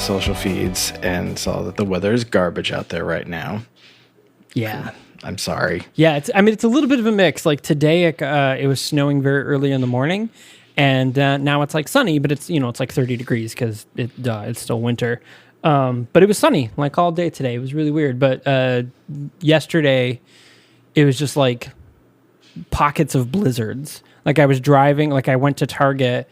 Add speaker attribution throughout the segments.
Speaker 1: social feeds and saw that the weather is garbage out there right now.
Speaker 2: Yeah.
Speaker 1: I'm sorry.
Speaker 2: Yeah, it's a little bit of a mix. Like today, it was snowing very early in the morning, and now it's like sunny, but it's like 30 degrees because it's still winter. But it was sunny like all day today. It was really weird. But yesterday, it was just like pockets of blizzards. Like I was driving, like I went to Target,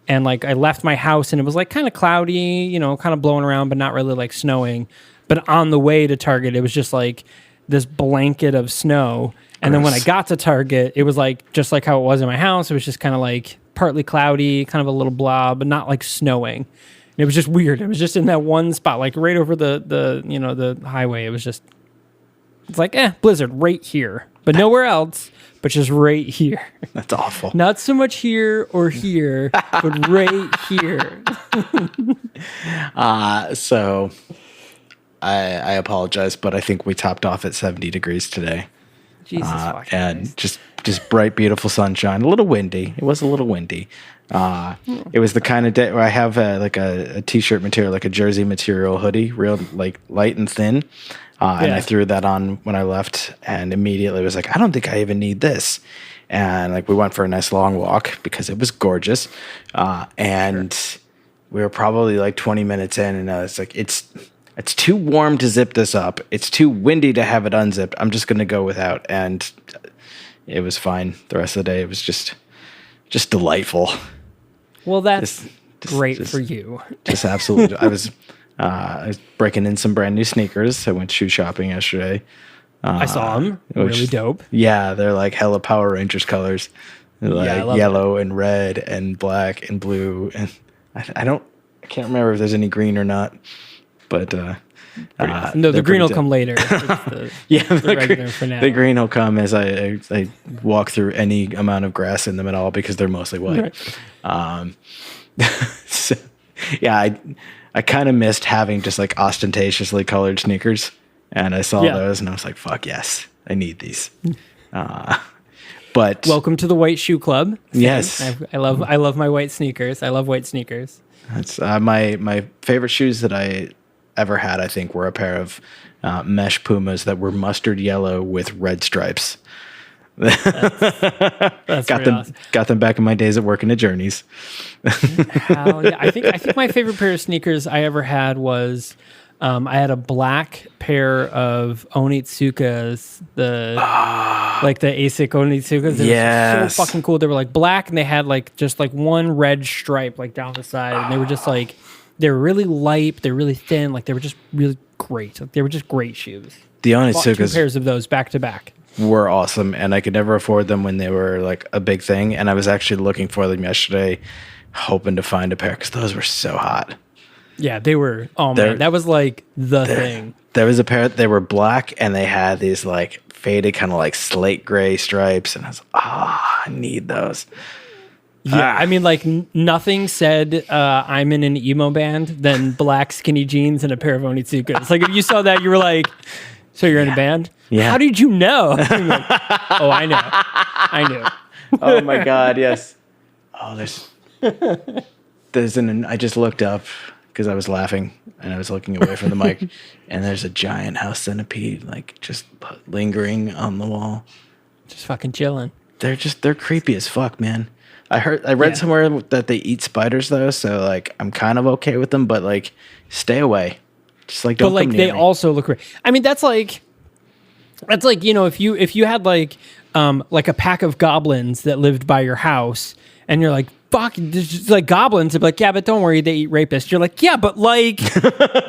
Speaker 2: and like I left my house, and it was like kind of cloudy, kind of blowing around, but not really like snowing. But on the way to Target, it was just like this blanket of snow. And then when I got to Target, it was like just like how it was in my house. It was just kind of like partly cloudy, kind of a little blob, but not like snowing. And it was just weird. It was just in that one spot, like right over the highway. It's like, blizzard right here, but nowhere else, but just right here.
Speaker 1: That's awful.
Speaker 2: Not so much here or here, but right here.
Speaker 1: So I apologize, but I think we topped off at 70 degrees today.
Speaker 2: Jesus fucking
Speaker 1: and
Speaker 2: Christ.
Speaker 1: just bright, beautiful sunshine. A little windy. It was a little windy. It was the kind of day where I have a t-shirt material, like a jersey material hoodie, real like light and thin. And I threw that on when I left, and immediately was like, I don't think I even need this. And like we went for a nice long walk because it was gorgeous. And we were probably like 20 minutes in, and I was like, it's too warm to zip this up. It's too windy to have it unzipped. I'm just going to go without. And it was fine. The rest of the day, it was just delightful.
Speaker 2: Well, that's great for you.
Speaker 1: Just absolutely. I was breaking in some brand new sneakers. I went shoe shopping yesterday.
Speaker 2: I saw them. Really dope.
Speaker 1: Yeah, they're like hella Power Rangers colors. They're like yellow and red and black and blue. And I can't remember if there's any green or not. But
Speaker 2: no, the green will come later.
Speaker 1: The green will come as I walk through any amount of grass in them at all because they're mostly white. Right. So, yeah, I kind of missed having just like ostentatiously colored sneakers, and I saw those and I was like, "Fuck yes, I need these." But
Speaker 2: welcome to the White Shoe Club.
Speaker 1: Yes,
Speaker 2: I love my white sneakers. I love white sneakers.
Speaker 1: That's my favorite shoes that I ever had, I think, were a pair of mesh Pumas that were mustard yellow with red stripes.
Speaker 2: That's
Speaker 1: got them back in my days at working at Journeys.
Speaker 2: Hell yeah. I think my favorite pair of sneakers I ever had was I had a black pair of Onitsukas, the ASIC Onitsukas. They were so fucking cool. They were like black, and they had like just like one red stripe like down the side, and they were just like, they were really light, they're really thin, like they were just really great. Like, they were just great shoes.
Speaker 1: The Onitsukas,
Speaker 2: 2 pairs of those back to back,
Speaker 1: were awesome, and I could never afford them when they were like a big thing. And I was actually looking for them yesterday, hoping to find a pair because those were so hot.
Speaker 2: Yeah, they were. Oh man, that was like the thing.
Speaker 1: There was a pair. They were black, and they had these like faded kind of like slate gray stripes, and I was I need those.
Speaker 2: Yeah, I mean, like nothing said I'm in an emo band than black skinny jeans and a pair of Onitsukas. Like if you saw that, you were like, "So you're in a band?
Speaker 1: Yeah.
Speaker 2: How did you know?" Like, oh, I knew.
Speaker 1: Oh my God, yes. Oh, I just looked up because I was laughing and I was looking away from the mic, and there's a giant house centipede like just lingering on the wall,
Speaker 2: just fucking chilling.
Speaker 1: They're creepy as fuck, man. I read somewhere that they eat spiders though, so like I'm kind of okay with them, but like stay away. Just like don't. But like
Speaker 2: they also look. I mean, that's like if you had like a pack of goblins that lived by your house, and you're like, fuck, there's just like goblins. They'd be like, yeah, but don't worry, they eat rapists. You're like, yeah, but like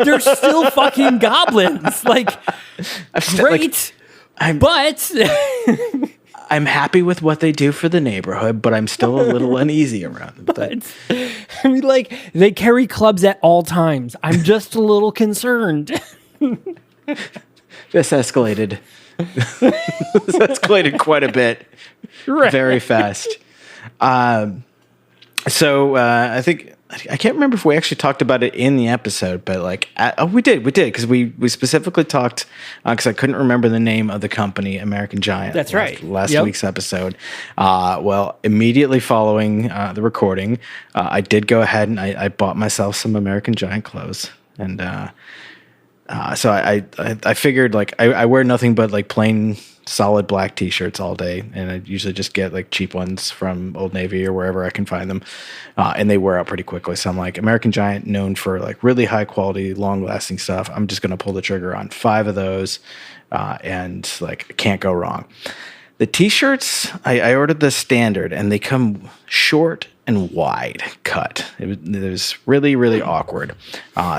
Speaker 2: they're still fucking goblins. Like, great, but.
Speaker 1: I'm happy with what they do for the neighborhood, but I'm still a little uneasy around them.
Speaker 2: But, I mean, like, they carry clubs at all times. I'm just a little concerned.
Speaker 1: This escalated. This escalated quite a bit. Right. Very fast. So I think I can't remember if we actually talked about it in the episode, but like, we did because we specifically talked because I couldn't remember the name of the company, American Giant.
Speaker 2: That's right.
Speaker 1: Last week's episode. Well, immediately following the recording, I did go ahead and I bought myself some American Giant clothes. And so I figured like I wear nothing but like plain solid black t-shirts all day, and I usually just get like cheap ones from Old Navy or wherever I can find them, and they wear out pretty quickly. So I'm like, American Giant, known for like really high quality, long lasting stuff. I'm just gonna pull the trigger on 5 of those, and like can't go wrong. The t-shirts, I ordered the standard, and they come short and wide cut. It was really, really awkward.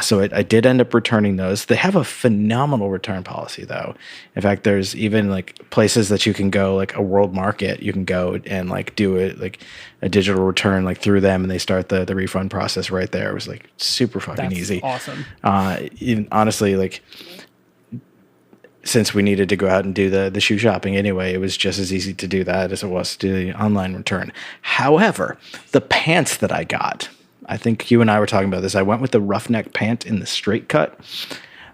Speaker 1: So I did end up returning those. They have a phenomenal return policy, though. In fact, there's even like places that you can go, like a World Market, you can go and like do it like a digital return like through them, and they start the refund process right there. It was like super fucking easy.
Speaker 2: Awesome.
Speaker 1: Even, honestly, like, since we needed to go out and do the shoe shopping anyway, it was just as easy to do that as it was to do the online return. However, the pants that I got, I think you and I were talking about this. I went with the roughneck pant in the straight cut.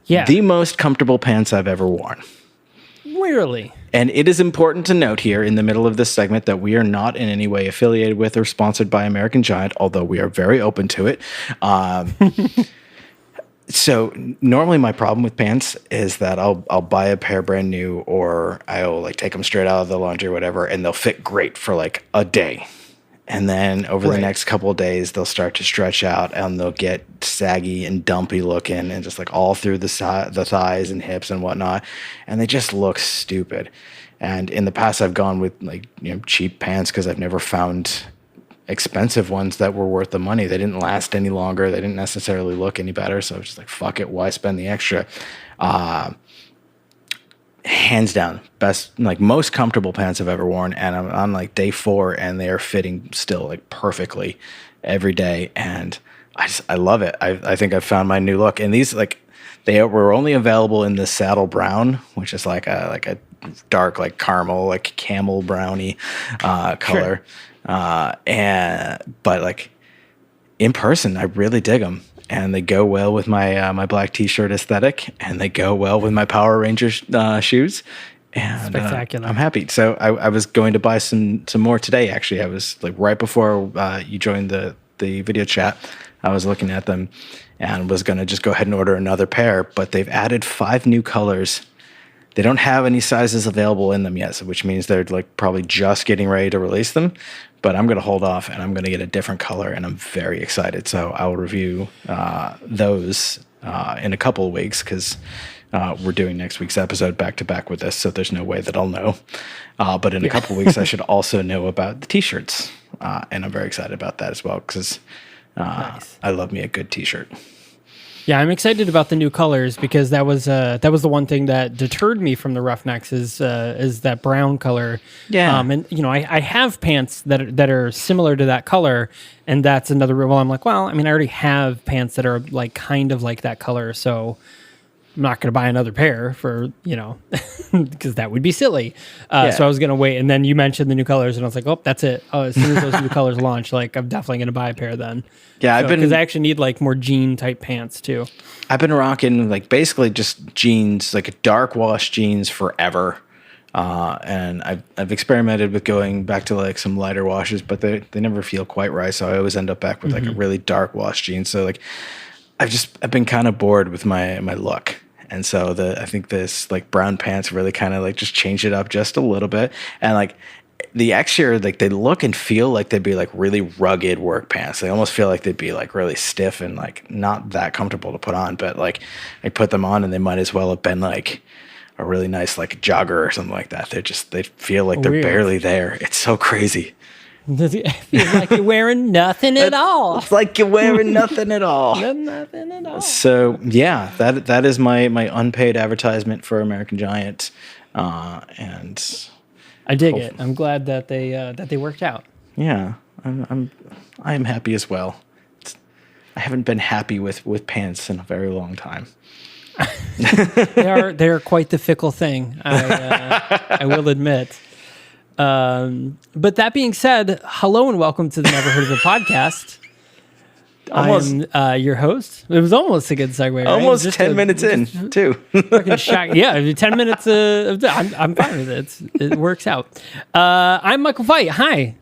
Speaker 2: Yeah.
Speaker 1: The most comfortable pants I've ever worn.
Speaker 2: Really?
Speaker 1: And it is important to note here in the middle of this segment that we are not in any way affiliated with or sponsored by American Giant, although we are very open to it. So normally my problem with pants is that I'll buy a pair brand new, or I'll like take them straight out of the laundry or whatever, and they'll fit great for like a day. And then over the next couple of days, they'll start to stretch out and they'll get saggy and dumpy looking, and just like all through the thighs and hips and whatnot. And they just look stupid. And in the past, I've gone with like, cheap pants because I've never found expensive ones that were worth the money. They didn't last any longer. They didn't necessarily look any better. So I was just like, fuck it. Why spend the extra? Hands down, best, like most comfortable pants I've ever worn. And I'm on like day 4 and they are fitting still like perfectly every day. And I love it. I think I've found my new look. And these like, they were only available in the saddle brown, which is like a dark, like caramel, like camel brownie color. Sure. But like in person, I really dig them, and they go well with my my black t-shirt aesthetic, and they go well with my Power Rangers shoes. And
Speaker 2: spectacular.
Speaker 1: I'm happy. So I was going to buy some more today. Actually, I was like right before you joined the video chat. I was looking at them and was going to just go ahead and order another pair, but they've added 5 new colors. They don't have any sizes available in them yet, so which means they're like probably just getting ready to release them. But I'm going to hold off, and I'm going to get a different color, and I'm very excited. So I'll review those in a couple of weeks, because we're doing next week's episode back to back with this, so there's no way that I'll know. But in a couple of weeks, I should also know about the t-shirts, and I'm very excited about that as well, because nice. I love me a good t-shirt.
Speaker 2: Yeah, I'm excited about the new colors, because that was the one thing that deterred me from the Roughnecks is that brown color. Yeah, and I have pants that are similar to that color, and that's another. Well, I'm like, well, I mean, I already have pants that are like kind of like that color, so I'm not going to buy another pair for because that would be silly. So I was going to wait, and then you mentioned the new colors, and I was like, oh, that's it. Oh, as soon as those new colors launch, like I'm definitely going to buy a pair then. Yeah, because I actually need like more jean type pants too.
Speaker 1: I've been rocking like basically just jeans, like dark wash jeans forever. And I've experimented with going back to like some lighter washes, but they never feel quite right. So I always end up back with like a really dark wash jean. So like I've been kind of bored with my look. And so I think this like brown pants really kind of like just changed it up just a little bit. And like the extra, like they look and feel like they'd be like really rugged work pants. They almost feel like they'd be like really stiff and like not that comfortable to put on. But like I put them on and they might as well have been like a really nice like jogger or something like that. They feel like they're barely there. It's so crazy.
Speaker 2: It feels like you're wearing nothing at all.
Speaker 1: It's like you're wearing nothing at all.
Speaker 2: Nothing at all.
Speaker 1: So yeah, that is my unpaid advertisement for American Giant, and
Speaker 2: I dig it. I'm glad that they worked out.
Speaker 1: Yeah, I am happy as well. I haven't been happy with pants in a very long time.
Speaker 2: They are quite the fickle thing. I will admit. But that being said, hello and welcome to the Never Heard of It podcast. I'm your host. It was almost a good segue. Right?
Speaker 1: Almost 10 minutes in, too.
Speaker 2: Fucking shock. Yeah, 10 minutes. I'm fine with it. It works out. I'm Michael Veit. Hi.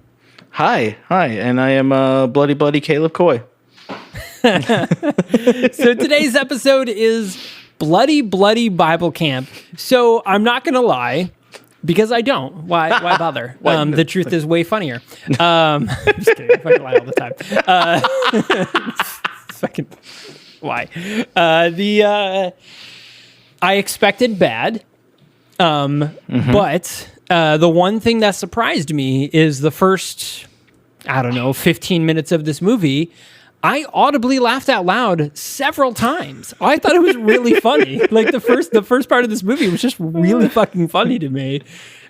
Speaker 1: Hi. And I am Bloody Caleb Coy.
Speaker 2: So today's episode is Bloody Bloody Bible Camp. So I'm not going to lie, because I don't. Why bother? The truth is way funnier. I'm just kidding. I fucking lie all the time. Fucking why? I expected bad, but the one thing that surprised me is the first, 15 minutes of this movie, I audibly laughed out loud several times. I thought it was really funny. Like the first part of this movie was just really fucking funny to me.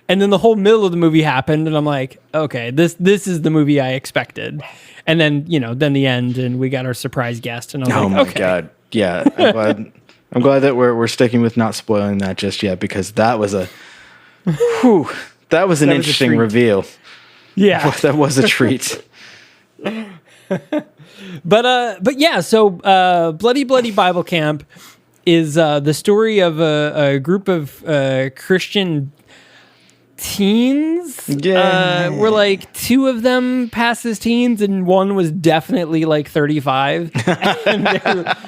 Speaker 2: And then the whole middle of the movie happened, and I'm like, okay, this is the movie I expected. And then, then the end, and we got our surprise guest, and I was
Speaker 1: oh
Speaker 2: like,
Speaker 1: my
Speaker 2: okay.
Speaker 1: God. Yeah. I'm glad that we're sticking with not spoiling that just yet, because that was an interesting reveal.
Speaker 2: Yeah.
Speaker 1: That was a treat.
Speaker 2: But yeah, so Bloody Bloody Bible Camp is the story of a group of Christian teens.
Speaker 1: Yeah.
Speaker 2: Were like two of them passed as teens, and one was definitely like 35,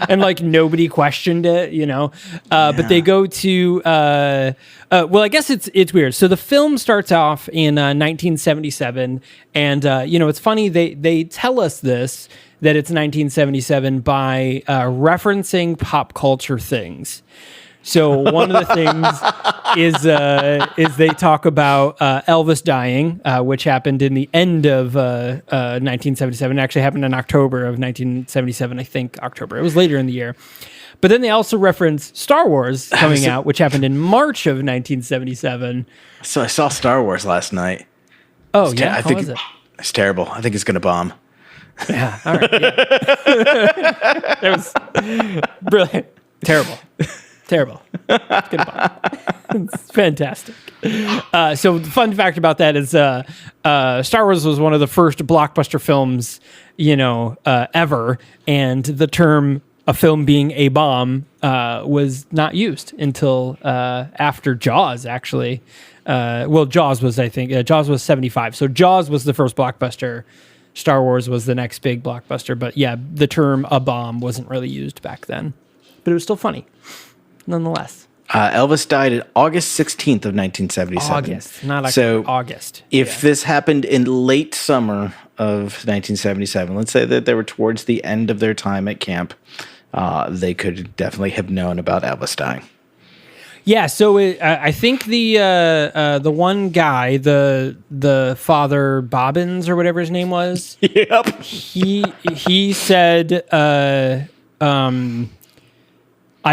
Speaker 2: and like nobody questioned it, But they go to well, I guess it's weird. So the film starts off in 1977, and it's funny they tell us this, that it's 1977 by referencing pop culture things. So one of the things is they talk about Elvis dying, which happened in the end of 1977. It actually happened in October of 1977, I think October. It was later in the year. But then they also reference Star Wars coming out, which happened in March of 1977.
Speaker 1: So I saw Star Wars last night.
Speaker 2: Oh, yeah? How was it?
Speaker 1: It's terrible. I think it's going to bomb.
Speaker 2: Yeah, all right. Yeah. That was brilliant. Terrible. It's good bomb. It's fantastic. So the fun fact about that is Star Wars was one of the first blockbuster films, ever. And the term a film being a bomb was not used until after Jaws, actually. Jaws was, I think, Jaws was 75. So Jaws was the first blockbuster. Star Wars was the next big blockbuster. But yeah, the term a bomb wasn't really used back then. But it was still funny, nonetheless.
Speaker 1: Elvis died on August 16th of 1977.
Speaker 2: August, not October, so August.
Speaker 1: If this happened in late summer of 1977, let's say that they were towards the end of their time at camp, they could definitely have known about Elvis dying.
Speaker 2: Yeah, so I think the one guy, the Father Bobbins or whatever his name was.
Speaker 1: Yep.
Speaker 2: He said, I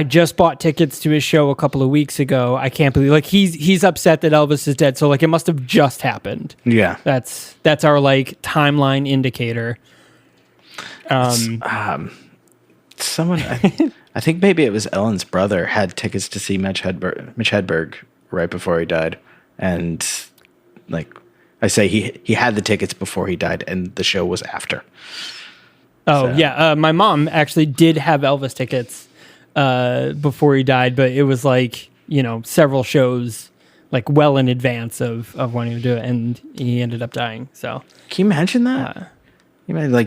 Speaker 2: just bought tickets to his show a couple of weeks ago. I can't believe he's upset that Elvis is dead. So it must have just happened.
Speaker 1: Yeah,
Speaker 2: that's our timeline indicator.
Speaker 1: Someone. I think maybe it was Ellen's brother had tickets to see Mitch Hedberg right before he died. And I say he had the tickets before he died and the show was after.
Speaker 2: Oh, so. Yeah. My mom actually did have Elvis tickets before he died, but it was several shows well in advance of when he would do it, and he ended up dying. So
Speaker 1: can you imagine that?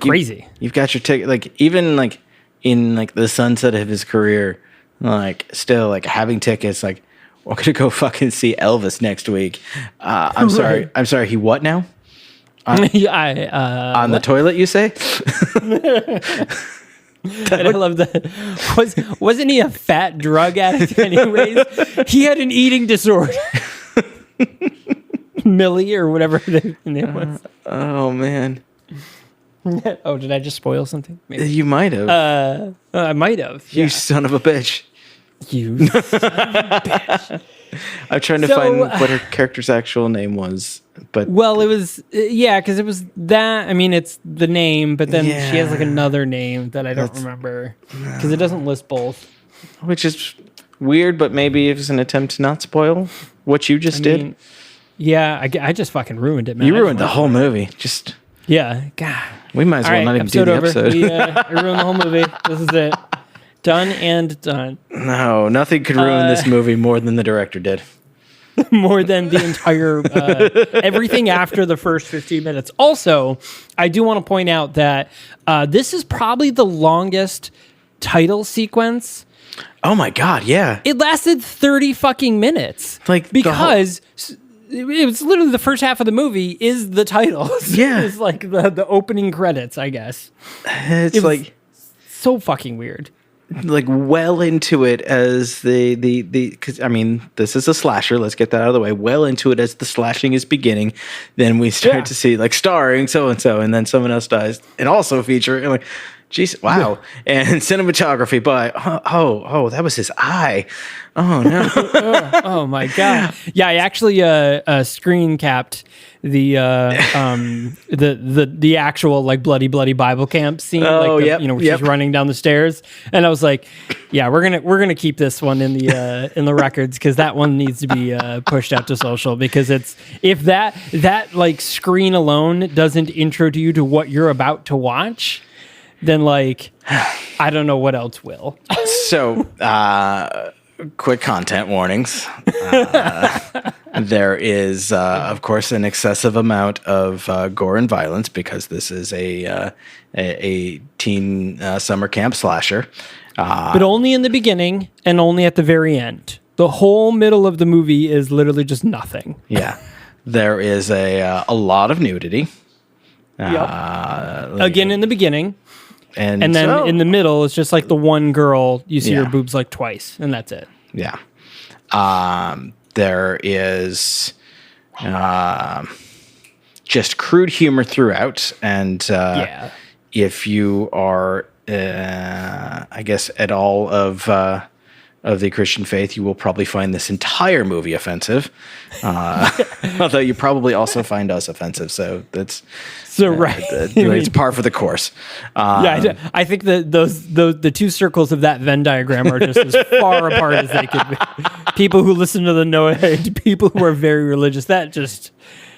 Speaker 2: Crazy.
Speaker 1: You've got your ticket, even in the sunset of his career, still having tickets, we're gonna go fucking see Elvis next week. I'm sorry. I'm sorry. He what now? On the toilet, you say?
Speaker 2: And I love that. Wasn't he a fat drug addict anyways? He had an eating disorder. Millie or whatever the name was.
Speaker 1: Oh, man.
Speaker 2: Oh, did I just spoil something? Maybe.
Speaker 1: You might have.
Speaker 2: I might have.
Speaker 1: You son of a bitch.
Speaker 2: You son of a bitch.
Speaker 1: I'm trying to find what her character's actual name was. But
Speaker 2: it was, because it was that. I mean, it's the name, but then she has another name that I don't remember because it doesn't list both.
Speaker 1: Which is weird, but maybe it was an attempt to not spoil what you just did.
Speaker 2: Yeah, I just fucking ruined it, man.
Speaker 1: You ruined the whole movie.
Speaker 2: Yeah, God.
Speaker 1: We might as well not even do the episode.
Speaker 2: We ruined the whole movie. This is it. Done and done.
Speaker 1: No, nothing could ruin this movie more than the director did.
Speaker 2: more than the entire everything after the first 15 minutes. Also, I do want to point out that this is probably the longest title sequence.
Speaker 1: Oh my God, yeah.
Speaker 2: It lasted 30 fucking minutes.
Speaker 1: Like,
Speaker 2: because it was literally the first half of the movie is the titles.
Speaker 1: Yeah.
Speaker 2: It's like the opening credits, I guess.
Speaker 1: It's like
Speaker 2: so fucking weird.
Speaker 1: Like well into it as the because I mean this is a slasher. Let's get that out of the way. Well into it as the slashing is beginning, then we start to see like starring so and so, and then someone else dies, and also feature. And like, jeez, wow, and cinematography by oh that was his eye. Oh no!
Speaker 2: Oh my God! Yeah, I actually screen capped the actual like bloody Bible camp scene.
Speaker 1: Oh,
Speaker 2: like she's running down the stairs, and I was like, yeah, we're gonna keep this one in the records because that one needs to be pushed out to social because it's if that like screen alone doesn't intro to you to what you're about to watch, then like I don't know what else will.
Speaker 1: So. Quick content warnings. There is, of course, an excessive amount of gore and violence because this is a teen summer camp slasher.
Speaker 2: But only in the beginning and only at the very end. The whole middle of the movie is literally just nothing.
Speaker 1: Yeah. There is a lot of nudity.
Speaker 2: Again, in the beginning. And then in the middle, it's just like the one girl, you see her boobs like twice, and that's it.
Speaker 1: Yeah. There is just crude humor throughout. And if you are, I guess, at all of the Christian faith, you will probably find this entire movie offensive. Although you probably also find us offensive. So that's...
Speaker 2: right.
Speaker 1: It's par for the course.
Speaker 2: I think that the two circles of that Venn diagram are just as far apart as they could be. People who listen to the Noahide, people who are very religious, that just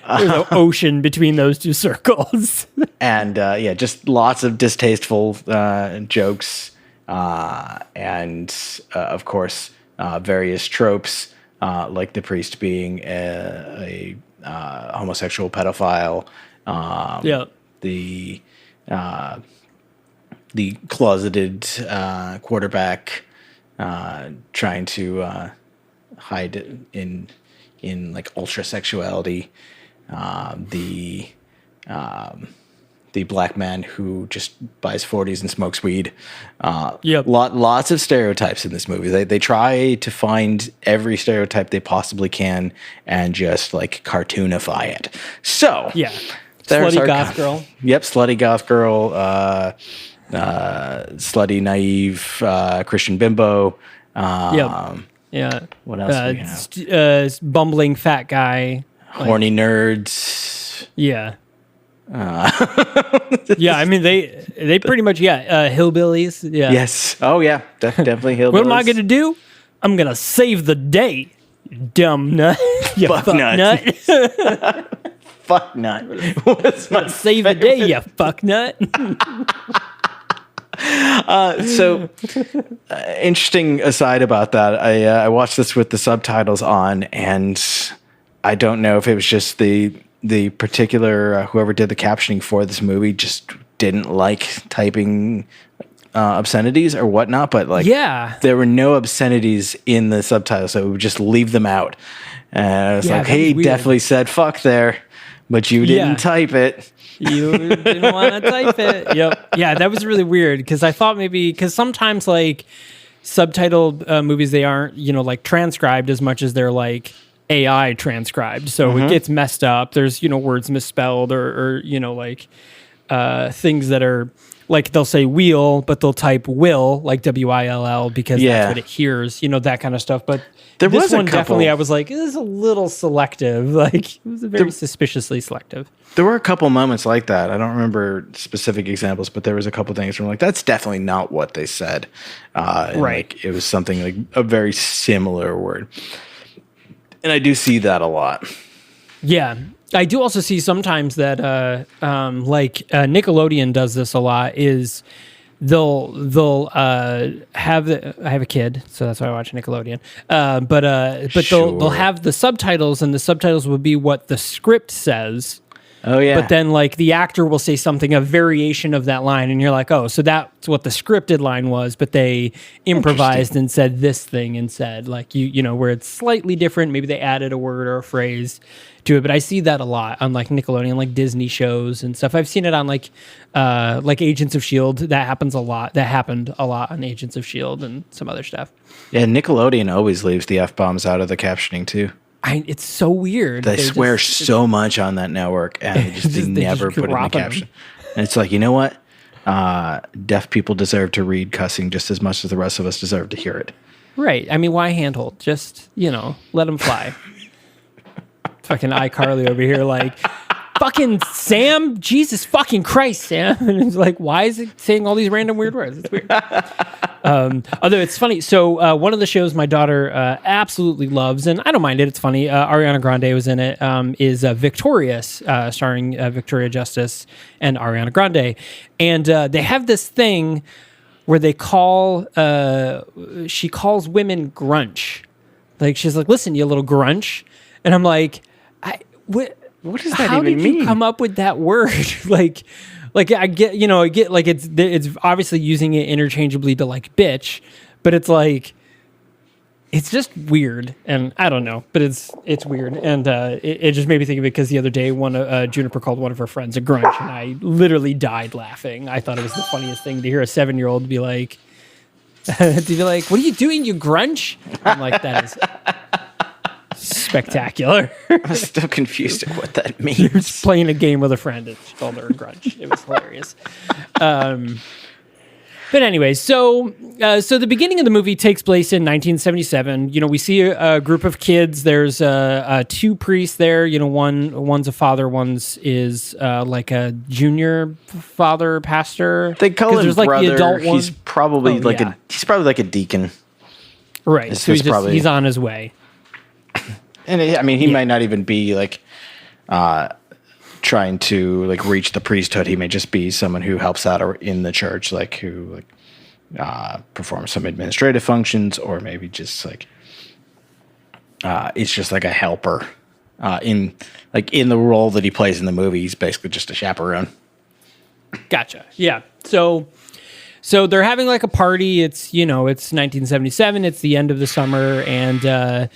Speaker 2: there's an ocean between those two circles.
Speaker 1: And just lots of distasteful jokes, and of course various tropes, like the priest being a homosexual pedophile. The closeted quarterback trying to hide in like ultra sexuality. The black man who just buys 40s and smokes weed. Lots of stereotypes in this movie. They try to find every stereotype they possibly can and just like cartoonify it. So
Speaker 2: slutty goth girl.
Speaker 1: Yep, slutty goth girl. Slutty naive Christian bimbo.
Speaker 2: Yeah.
Speaker 1: What else do we have?
Speaker 2: Bumbling fat guy.
Speaker 1: Horny nerds.
Speaker 2: Yeah. I mean they pretty much hillbillies. Yeah.
Speaker 1: Yes. Oh yeah, definitely hillbillies.
Speaker 2: What am I gonna do? I'm gonna save the day, you dumb nut. You fuck nut.
Speaker 1: Fuck nut.
Speaker 2: Save the day, you fuck nut.
Speaker 1: Interesting aside about that. I watched this with the subtitles on, and I don't know if it was just the particular whoever did the captioning for this movie just didn't like typing obscenities or whatnot, but there were no obscenities in the subtitles, so we would just leave them out. And I was like, hey, definitely said fuck there, but you didn't type it.
Speaker 2: You didn't want to type it. Yep. Yeah, that was really weird because I thought maybe because sometimes like subtitled movies, they aren't like transcribed as much as they're like AI transcribed, so it gets messed up. There's words misspelled or like things that are like they'll say wheel, but they'll type will like WILL because that's what it hears. That kind of stuff. But
Speaker 1: there
Speaker 2: this
Speaker 1: was
Speaker 2: one
Speaker 1: a couple,
Speaker 2: definitely I was like, this is a little selective. Like it was very suspiciously selective.
Speaker 1: There were a couple moments like that. I don't remember specific examples, but there was a couple things where I'm like, that's definitely not what they said. Right. Like, it was something like a very similar word. And I do see that a lot.
Speaker 2: Yeah. I do also see sometimes that like Nickelodeon does this a lot is they'll have I have a kid, so that's why I watch Nickelodeon. But they'll
Speaker 1: Sure.
Speaker 2: have the subtitles, and the subtitles will be what the script says.
Speaker 1: Oh yeah.
Speaker 2: But then, like, the actor will say something, a variation of that line, and you're like, oh, so that's what the scripted line was, but they improvised and said this thing instead. Like, you know, where it's slightly different. Maybe they added a word or a phrase to it. But I see that a lot on, like, Nickelodeon, like Disney shows and stuff. I've seen it on, like Agents of S.H.I.E.L.D. That happens a lot. That happened a lot on Agents of S.H.I.E.L.D. and some other stuff.
Speaker 1: Yeah, Nickelodeon always leaves the F-bombs out of the captioning too.
Speaker 2: It's so weird.
Speaker 1: They swear so much on that network, and they just
Speaker 2: They
Speaker 1: never
Speaker 2: just
Speaker 1: put it in the
Speaker 2: drop 'em.
Speaker 1: caption. And it's like, you know what? Deaf people deserve to read cussing just as much as the rest of us deserve to hear it.
Speaker 2: Right. I mean, why handhold? Just, you know, let them fly. Fucking iCarly over here, like, fucking Sam, Jesus fucking Christ, Sam. And it's like, why is it saying all these random weird words? It's weird. Although it's funny. So one of the shows my daughter absolutely loves, and I don't mind it. It's funny. Ariana Grande was in it. Is Victorious, starring Victoria Justice and Ariana Grande. And they have this thing where they she calls women grunch. Like, she's like, listen, you little grunch. And I'm like, what does that
Speaker 1: even
Speaker 2: even mean? How did you come up with that word? like I get, like it's obviously using it interchangeably to, like, bitch, but it's like, it's just weird, and I don't know, but it's weird, and it just made me think of it because the other day Juniper called one of her friends a grunch, and I literally died laughing. I thought it was the funniest thing to hear a 7-year-old be like, what are you doing, you grunch? I'm like, that is spectacular.
Speaker 1: I'm still confused at what that means.
Speaker 2: He was playing a game with a friend and she called her a grunch. It was hilarious. But anyway, so the beginning of the movie takes place in 1977. You know, we see a group of kids. There's two priests there. You know, one's a father, one's is like a junior father pastor.
Speaker 1: They call him
Speaker 2: there's
Speaker 1: brother.
Speaker 2: Like the adult one.
Speaker 1: He's probably he's probably like a deacon.
Speaker 2: Right. So he's on his way.
Speaker 1: And he might not even be like trying to like reach the priesthood. He may just be someone who helps out in the church, like who performs some administrative functions, or maybe just like it's just like a helper in the role that he plays in the movie. He's basically just a chaperone.
Speaker 2: Gotcha. Yeah. So they're having like a party. It's 1977. It's the end of the summer, and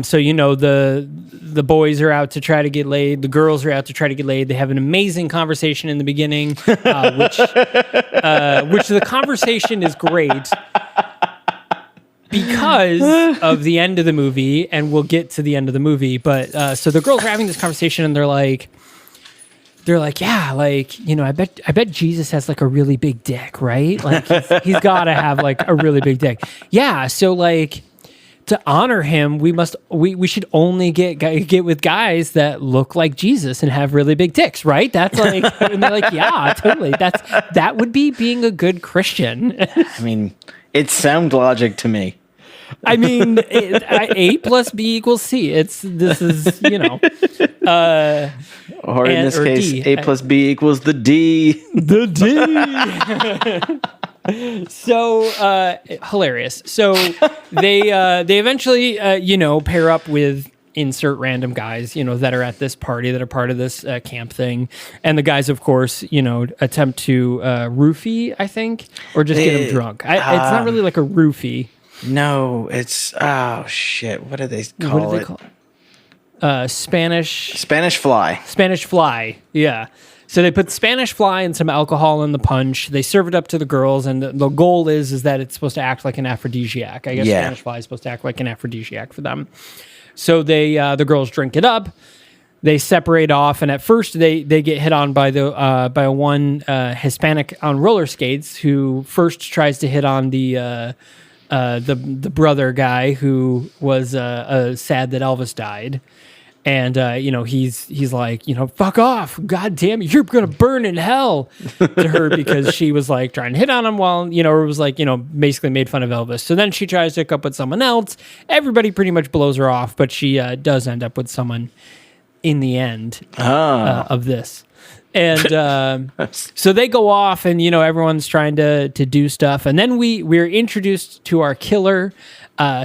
Speaker 2: so the boys are out to try to get laid. The girls are out to try to get laid. They have an amazing conversation in the beginning, which the conversation is great because of the end of the movie, and we'll get to the end of the movie. But so the girls are having this conversation, and they're like, yeah, like, I bet Jesus has like a really big dick, right? Like he's got to have like a really big dick. Yeah, so like, to honor him, we should only get with guys that look like Jesus and have really big dicks, right? That's like, and they're like, yeah, totally. That would be being a good Christian.
Speaker 1: I mean, it sounds logic to me.
Speaker 2: I mean, A plus B equals C. This is
Speaker 1: or in this case, D. A plus B equals the D.
Speaker 2: The D. So hilarious. So they eventually pair up with insert random guys that are at this party, that are part of this camp thing, and the guys, of course, attempt to roofie, I think, or just get them drunk. It's not really like a roofie.
Speaker 1: No, it's what do they call it? Spanish fly.
Speaker 2: Spanish fly. Yeah. So they put Spanish fly and some alcohol in the punch. They serve it up to the girls, and the goal is that it's supposed to act like an aphrodisiac. I guess Spanish fly is supposed to act like an aphrodisiac for them. So the girls drink it up. They separate off, and at first they get hit on by one Hispanic on roller skates who first tries to hit on the brother guy who was sad that Elvis died. And, he's like, fuck off. God damn it. You're going to burn in hell to her because she was like trying to hit on him while, or was like, basically made fun of Elvis. So then she tries to hook up with someone else. Everybody pretty much blows her off, but she does end up with someone in the end of this. And so they go off, and everyone's trying to do stuff, and then we're introduced to our killer,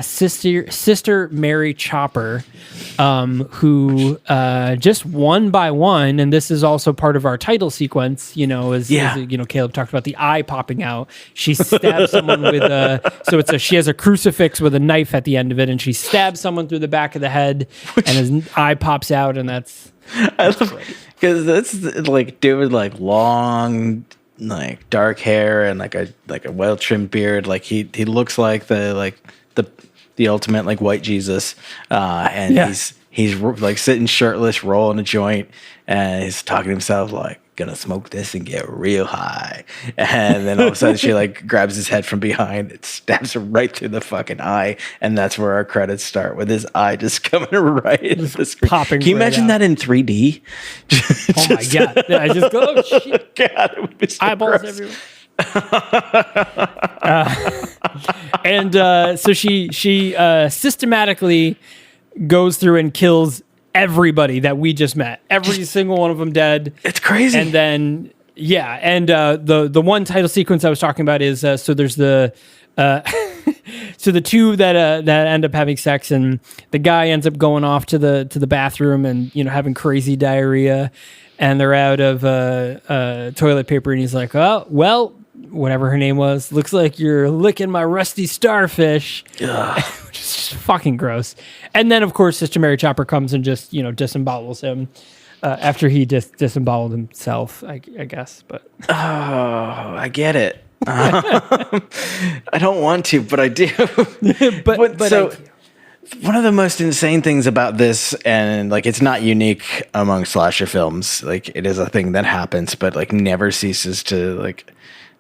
Speaker 2: sister Mary Chopper, who just one by one, and this is also part of our title sequence. As Caleb talked about the eye popping out. She stabs someone with she has a crucifix with a knife at the end of it, and she stabs someone through the back of the head, and his eye pops out, and that's
Speaker 1: because that's like dude, like long, like dark hair and like a well trimmed beard. Like he looks like the ultimate like white Jesus, and he's like sitting shirtless, rolling a joint, and he's talking to himself like, "Gonna smoke this and get real high." And then all of a sudden she like grabs his head from behind, it stabs him right through the fucking eye, and that's where our credits start, with his eye just coming right into the screen.
Speaker 2: Popping.
Speaker 1: Can you imagine that in 3D?
Speaker 2: Oh my god! I just go, oh shit!
Speaker 1: God, it would be so
Speaker 2: eyeballs
Speaker 1: gross.
Speaker 2: everywhere. So she systematically goes through and kills everybody that we just met. Every single one of them dead.
Speaker 1: It's crazy.
Speaker 2: And then the one title sequence I was talking about is so there's the so the two that end up having sex, and the guy ends up going off to the bathroom and having crazy diarrhea, and they're out of toilet paper, and he's like, "Oh well, whatever her name was, looks like you're licking my rusty starfish," which is just fucking gross. And then, of course, Sister Mary Chopper comes and just, disembowels him after he just disemboweled himself, I guess. But
Speaker 1: oh, I get it. I don't want to, but I do. but so one of the most insane things about this, and like it's not unique among slasher films, like it is a thing that happens, but like never ceases to like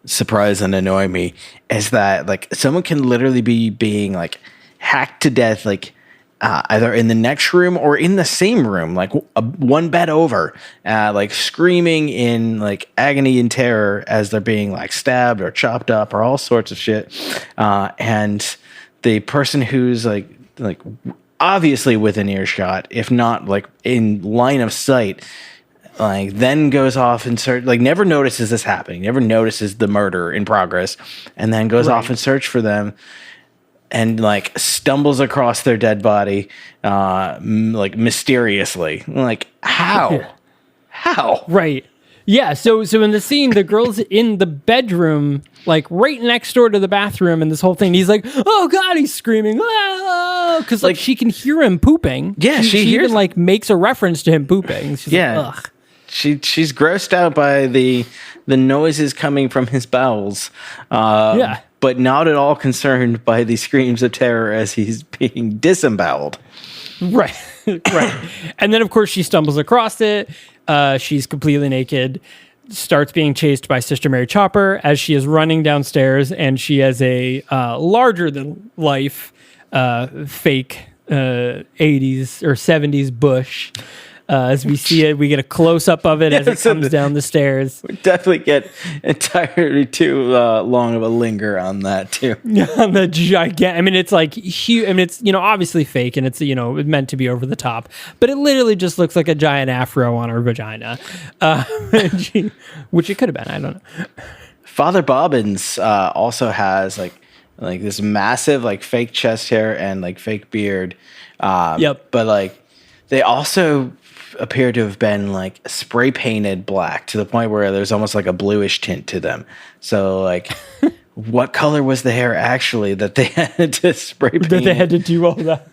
Speaker 1: surprise and annoy me, is that like someone can literally be being like hacked to death, like either in the next room or in the same room, like one bed over, like screaming in like agony and terror as they're being like stabbed or chopped up or all sorts of shit. And the person who's like obviously within earshot, if not like in line of sight, like then goes off and never notices this happening, never notices the murder in progress, and then goes off and search for them, and like stumbles across their dead body, like mysteriously. Like how?
Speaker 2: Right. Yeah. So in the scene, the girl's in the bedroom, like right next door to the bathroom, and this whole thing. He's like, "Oh God!" He's screaming, because like she can hear him pooping.
Speaker 1: Yeah, she hears,
Speaker 2: even like makes a reference to him pooping. She's like, ugh.
Speaker 1: She's grossed out by the noises coming from his bowels. But not at all concerned by the screams of terror as he's being disemboweled.
Speaker 2: Right. And then, of course, she stumbles across it. She's completely naked, starts being chased by Sister Mary Chopper as she is running downstairs, and she has a larger-than-life fake 80s or 70s bush. As we see it, we get a close-up of it as it comes down the stairs. We definitely
Speaker 1: get entirely too long of a linger on that, too.
Speaker 2: On the gigantic... I mean, it's like huge. I mean, it's, obviously fake, and it's, meant to be over the top. But it literally just looks like a giant afro on her vagina. Which it could have been. I don't know.
Speaker 1: Father Bobbins also has, like this massive, like, fake chest hair and, like, fake beard.
Speaker 2: Yep.
Speaker 1: But, like, they also appear to have been like spray painted black to the point where there's almost like a bluish tint to them. So like what color was the hair actually that they had to spray paint?
Speaker 2: That they had to do all that.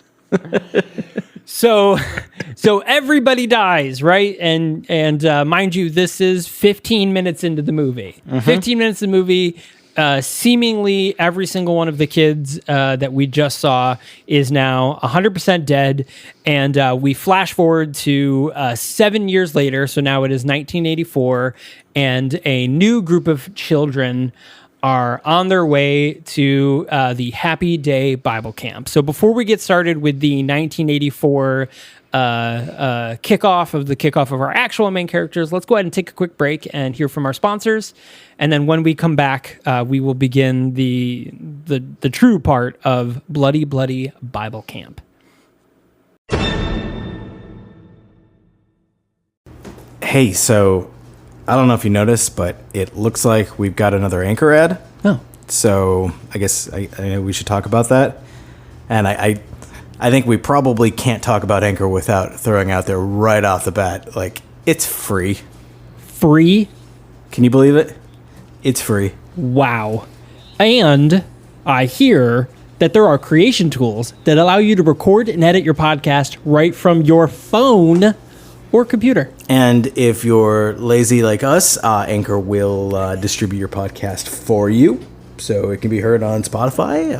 Speaker 2: So everybody dies, right? And mind you, this is 15 minutes into the movie. 15 minutes of the movie. Seemingly every single one of the kids that we just saw is now 100% dead. And we flash forward to 7 years later. So now it is 1984, and a new group of children are on their way to the Happy Day Bible Camp. So before we get started with the 1984 kickoff of our actual main characters, let's go ahead and take a quick break and hear from our sponsors. And then when we come back, we will begin the true part of Bloody Bloody Bible Camp.
Speaker 1: Hey, so I don't know if you noticed, but it looks like we've got another Anchor ad.
Speaker 2: Oh.
Speaker 1: So I guess we should talk about that. And I think we probably can't talk about Anchor without throwing out there right off the bat, like, it's free.
Speaker 2: Free?
Speaker 1: Can you believe it? It's free.
Speaker 2: Wow. And I hear that there are creation tools that allow you to record and edit your podcast right from your phone or computer.
Speaker 1: And if you're lazy like us, Anchor will distribute your podcast for you. So it can be heard on Spotify,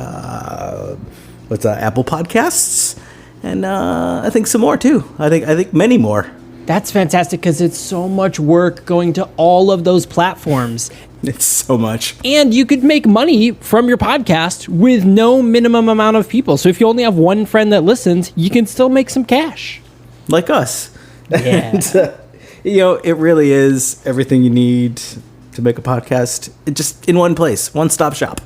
Speaker 1: Apple Podcasts, and I think some more too. I think many more.
Speaker 2: That's fantastic because it's so much work going to all of those platforms.
Speaker 1: It's so much.
Speaker 2: And you could make money from your podcast with no minimum amount of people. So if you only have one friend that listens, you can still make some cash.
Speaker 1: Like us.
Speaker 2: Yeah.
Speaker 1: And, it really is everything you need to make a podcast, just in one place, one-stop shop.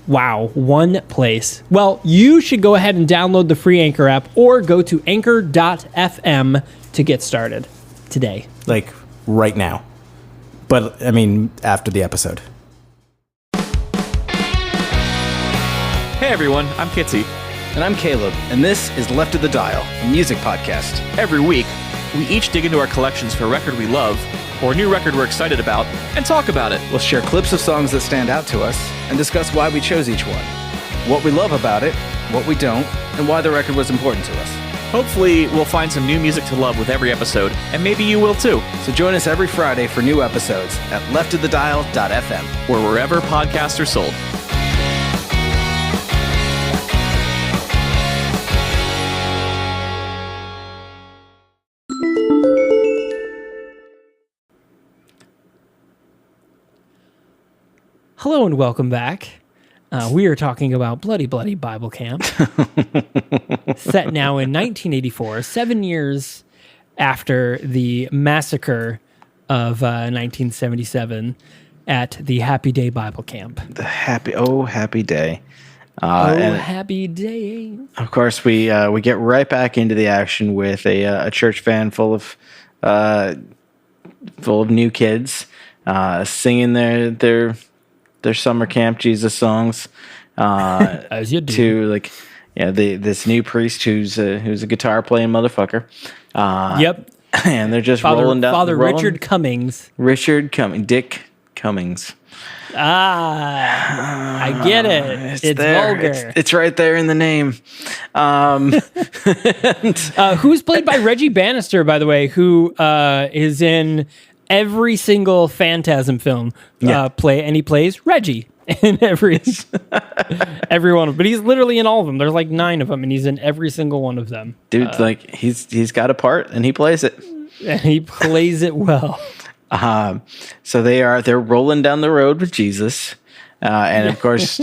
Speaker 2: Wow, one place. Well, you should go ahead and download the free Anchor app or go to anchor.fm to get started today.
Speaker 1: Like, right now. But, I mean, after the episode.
Speaker 3: Hey everyone, I'm Kitsy.
Speaker 4: And I'm Caleb, and this is Left of the Dial, a music podcast.
Speaker 3: Every week, we each dig into our collections for a record we love, or a new record we're excited about, and talk about it.
Speaker 4: We'll share clips of songs that stand out to us, and discuss why we chose each one, what we love about it, what we don't, and why the record was important to us.
Speaker 3: Hopefully, we'll find some new music to love with every episode, and maybe you will too.
Speaker 4: So join us every Friday for new episodes at leftofthedial.fm,
Speaker 3: or wherever podcasts are sold.
Speaker 2: Hello and welcome back. We are talking about Bloody Bloody Bible Camp, set now in 1984, 7 years after the massacre of 1977 at the Happy Day Bible Camp.
Speaker 1: The happy day.
Speaker 2: Happy day.
Speaker 1: Of course, we get right back into the action with a church van full of new kids singing their summer camp Jesus songs,
Speaker 2: as you do.
Speaker 1: To this new priest who's a guitar playing motherfucker.
Speaker 2: Yep.
Speaker 1: And they're just rolling down.
Speaker 2: Father Richard Cummings.
Speaker 1: Dick Cummings.
Speaker 2: I get it. It's
Speaker 1: there.
Speaker 2: vulgar.
Speaker 1: It's right there in the name.
Speaker 2: Who's played by Reggie Bannister, by the way, who is in every single Phantasm film. And he plays Reggie in every one of them. But he's literally in all of them. There's like 9 of them, and he's in every single one of them.
Speaker 1: Dude, he's got a part, and he plays it.
Speaker 2: And he plays it well.
Speaker 1: So they're rolling down the road with Jesus, and of course,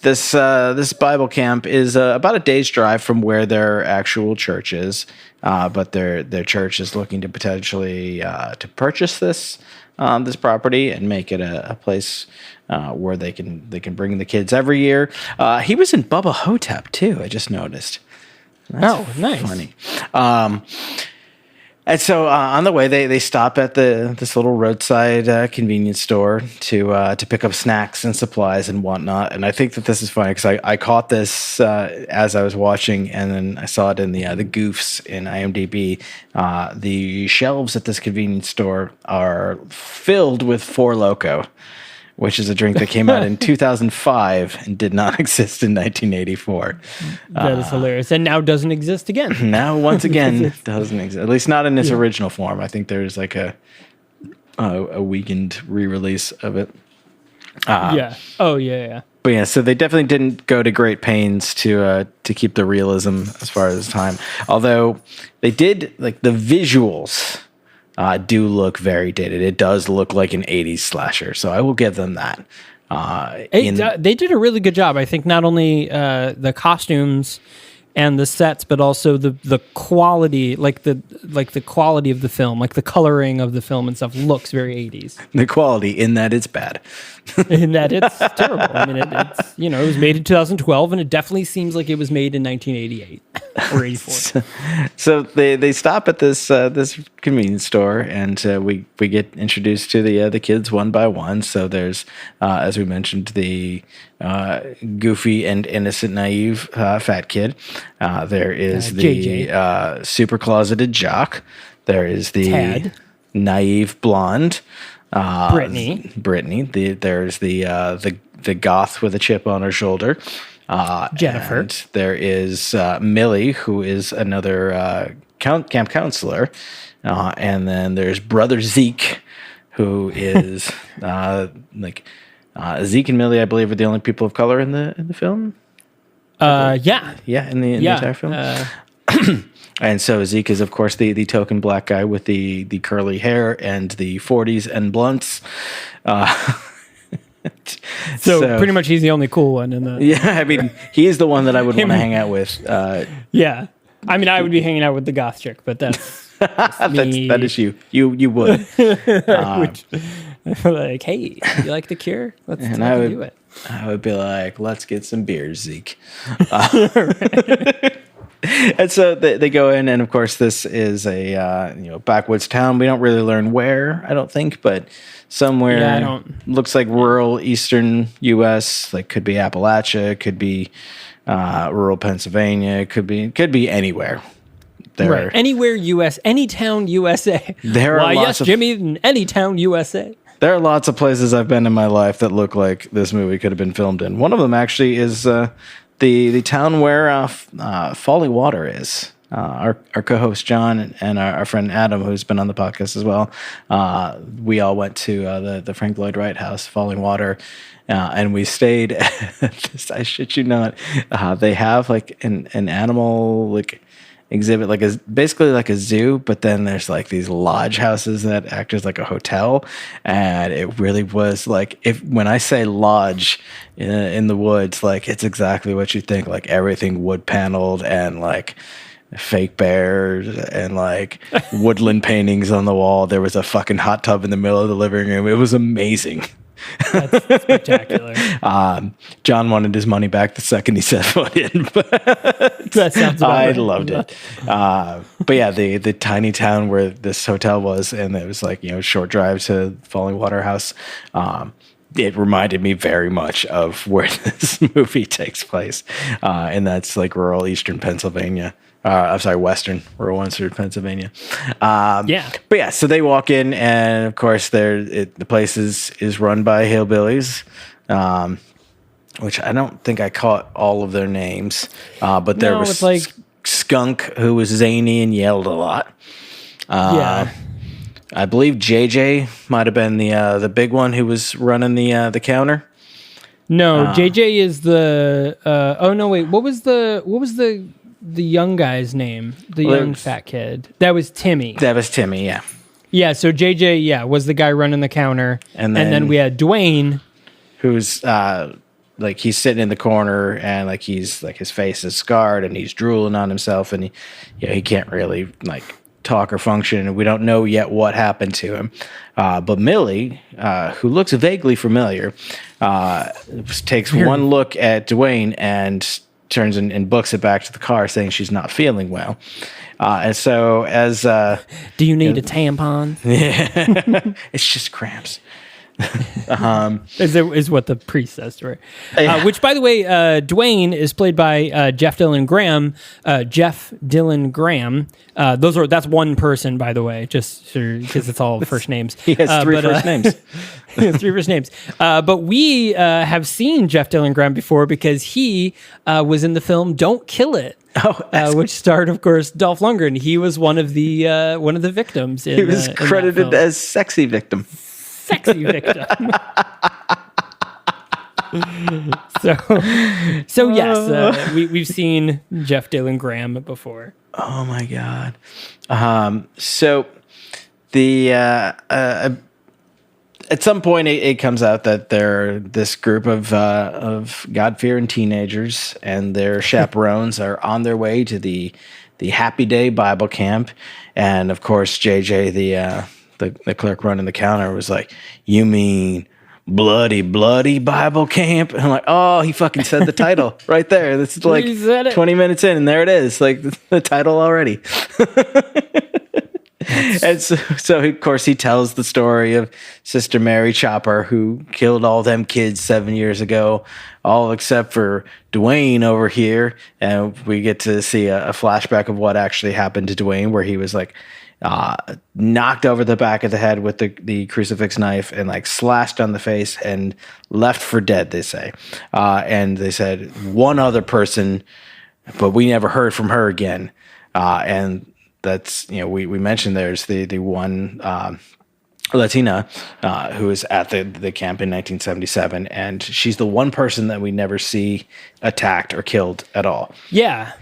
Speaker 1: this Bible camp is about a day's drive from where their actual church is. But their church is looking to potentially to purchase this property and make it a place where they can bring the kids every year. He was in Bubba Hotep too. I just noticed. That's
Speaker 2: nice.
Speaker 1: Funny. And so on the way, they stop at this little roadside convenience store to pick up snacks and supplies and whatnot. And I think that this is funny because I caught this as I was watching, and then I saw it in the goofs in IMDb. The shelves at this convenience store are filled with Four Loko, which is a drink that came out in 2005 and did not exist in 1984.
Speaker 2: That is hilarious. And now doesn't exist again.
Speaker 1: Now, once again, doesn't exist. At least not in its original form. I think there's like a weakened re-release of it.
Speaker 2: Yeah. Oh, yeah.
Speaker 1: But yeah, so they definitely didn't go to great pains to keep the realism as far as time. Although they did, like, the visuals do look very dated. It does look like an 80s slasher, so I will give them that.
Speaker 2: They did a really good job. I think not only the costumes and the sets, but also the quality, like the quality of the film, like the coloring of the film and stuff looks very 80s.
Speaker 1: The quality in that it's bad.
Speaker 2: In that it's terrible. I mean, it's it was made in 2012, and it definitely seems like it was made in 1988. or 84.
Speaker 1: So they stop at this this convenience store, and we get introduced to the kids one by one. So there's as we mentioned, the goofy and innocent, naive fat kid. There is the super closeted jock. There is the
Speaker 2: Tad.
Speaker 1: naive blonde.
Speaker 2: Brittany.
Speaker 1: There's the goth with a chip on her shoulder.
Speaker 2: Jennifer.
Speaker 1: And there is Millie, who is another camp counselor. And then there's brother Zeke, who is Zeke and Millie, I believe, are the only people of color in the film.
Speaker 2: Yeah.
Speaker 1: Yeah, in the entire film. And so Zeke is, of course, the token black guy with the curly hair and the 40s and blunts.
Speaker 2: So pretty much he's the only cool one in the.
Speaker 1: Yeah, I mean, he is the one that I would want to hang out with.
Speaker 2: Yeah. I mean, I would be hanging out with the goth chick, but that's me.
Speaker 1: that is you. You would.
Speaker 2: Like, hey, you like the Cure? Let's do it.
Speaker 1: I would be like, let's get some beers, Zeke. And so they go in, and of course, this is a backwoods town. We don't really learn where, I don't think, but somewhere.
Speaker 2: Yeah, I don't.
Speaker 1: Looks like rural eastern U.S. Like could be Appalachia, could be rural Pennsylvania, could be anywhere.
Speaker 2: Right. Anywhere U.S., any town USA.
Speaker 1: There are lots of
Speaker 2: Jimmy, in any town USA.
Speaker 1: There are lots of places I've been in my life that look like this movie could have been filmed in. One of them actually is the town where Falling Water is. Our co-host John and our friend Adam, who's been on the podcast as well, we all went to the Frank Lloyd Wright house, Falling Water, and we stayed at this, I shit you not, they have like an animal exhibit, basically like a zoo, but then there's like these lodge houses that act as like a hotel, and it really was like, when I say lodge in the woods, like it's exactly what you think, like everything wood paneled and like fake bears and like woodland paintings on the wall. There was a fucking hot tub in the middle of the living room. It was amazing.
Speaker 2: That's spectacular.
Speaker 1: John wanted his money back the second he set foot in.
Speaker 2: That sounds about
Speaker 1: I
Speaker 2: right.
Speaker 1: loved it. But yeah, the tiny town where this hotel was, and it was like, short drive to Falling Water House. It reminded me very much of where this movie takes place. And that's like rural eastern Pennsylvania. I'm sorry, rural western Pennsylvania.
Speaker 2: Yeah.
Speaker 1: But yeah, so they walk in, and of course, the place is run by hillbillies, which I don't think I caught all of their names. But there was
Speaker 2: like
Speaker 1: Skunk, who was zany and yelled a lot.
Speaker 2: Yeah.
Speaker 1: I believe JJ might have been the big one who was running the counter.
Speaker 2: No, JJ is the. Oh no, wait. What was the young guy's name? The young fat kid. That was Timmy.
Speaker 1: That was Timmy. Yeah.
Speaker 2: Yeah. So JJ, was the guy running the counter, and then we had Dwayne,
Speaker 1: who's like he's sitting in the corner, and like he's like his face is scarred, and he's drooling on himself, and he can't really like talk or function, and we don't know yet what happened to him. But Millie, who looks vaguely familiar, takes one look at Dwayne and turns and books it back to the car, saying she's not feeling well. And so as
Speaker 2: do you need a tampon?
Speaker 1: Yeah, it's just cramps.
Speaker 2: Is what the priest says to her.
Speaker 1: Yeah.
Speaker 2: Which, by the way, Dwayne is played by Jeff Dylan Graham. Jeff Dylan Graham. That's one person, by the way, just because it's all first names.
Speaker 1: He has three first names.
Speaker 2: He has three first names. But we have seen Jeff Dylan Graham before because he was in the film "Don't Kill It." Which starred, of course, Dolph Lundgren. He was one of the victims.
Speaker 1: He was credited as sexy victim.
Speaker 2: Sexy victim. So yes, we've seen Jeff Dylan Graham before.
Speaker 1: Oh my god. So the at some point it comes out that they're this group of God-fearing teenagers, and their chaperones are on their way to the Happy Day Bible Camp, and of course JJ the clerk running the counter was like, "You mean bloody, bloody Bible camp. And I'm like, oh, he fucking said the title right there. This is like
Speaker 2: He said it.
Speaker 1: 20 minutes in, and there it is, like the title already. And so of course he tells the story of Sister Mary Chopper, who killed all them kids 7 years ago, all except for Dwayne over here. And we get to see a flashback of what actually happened to Dwayne, where he was like knocked over the back of the head with the crucifix knife and like slashed on the face and left for dead, they say. And they said one other person, but we never heard from her again. And that's, we mentioned there's the one Latina who was at the camp in 1977, and she's the one person that we never see attacked or killed at all.
Speaker 2: Yeah,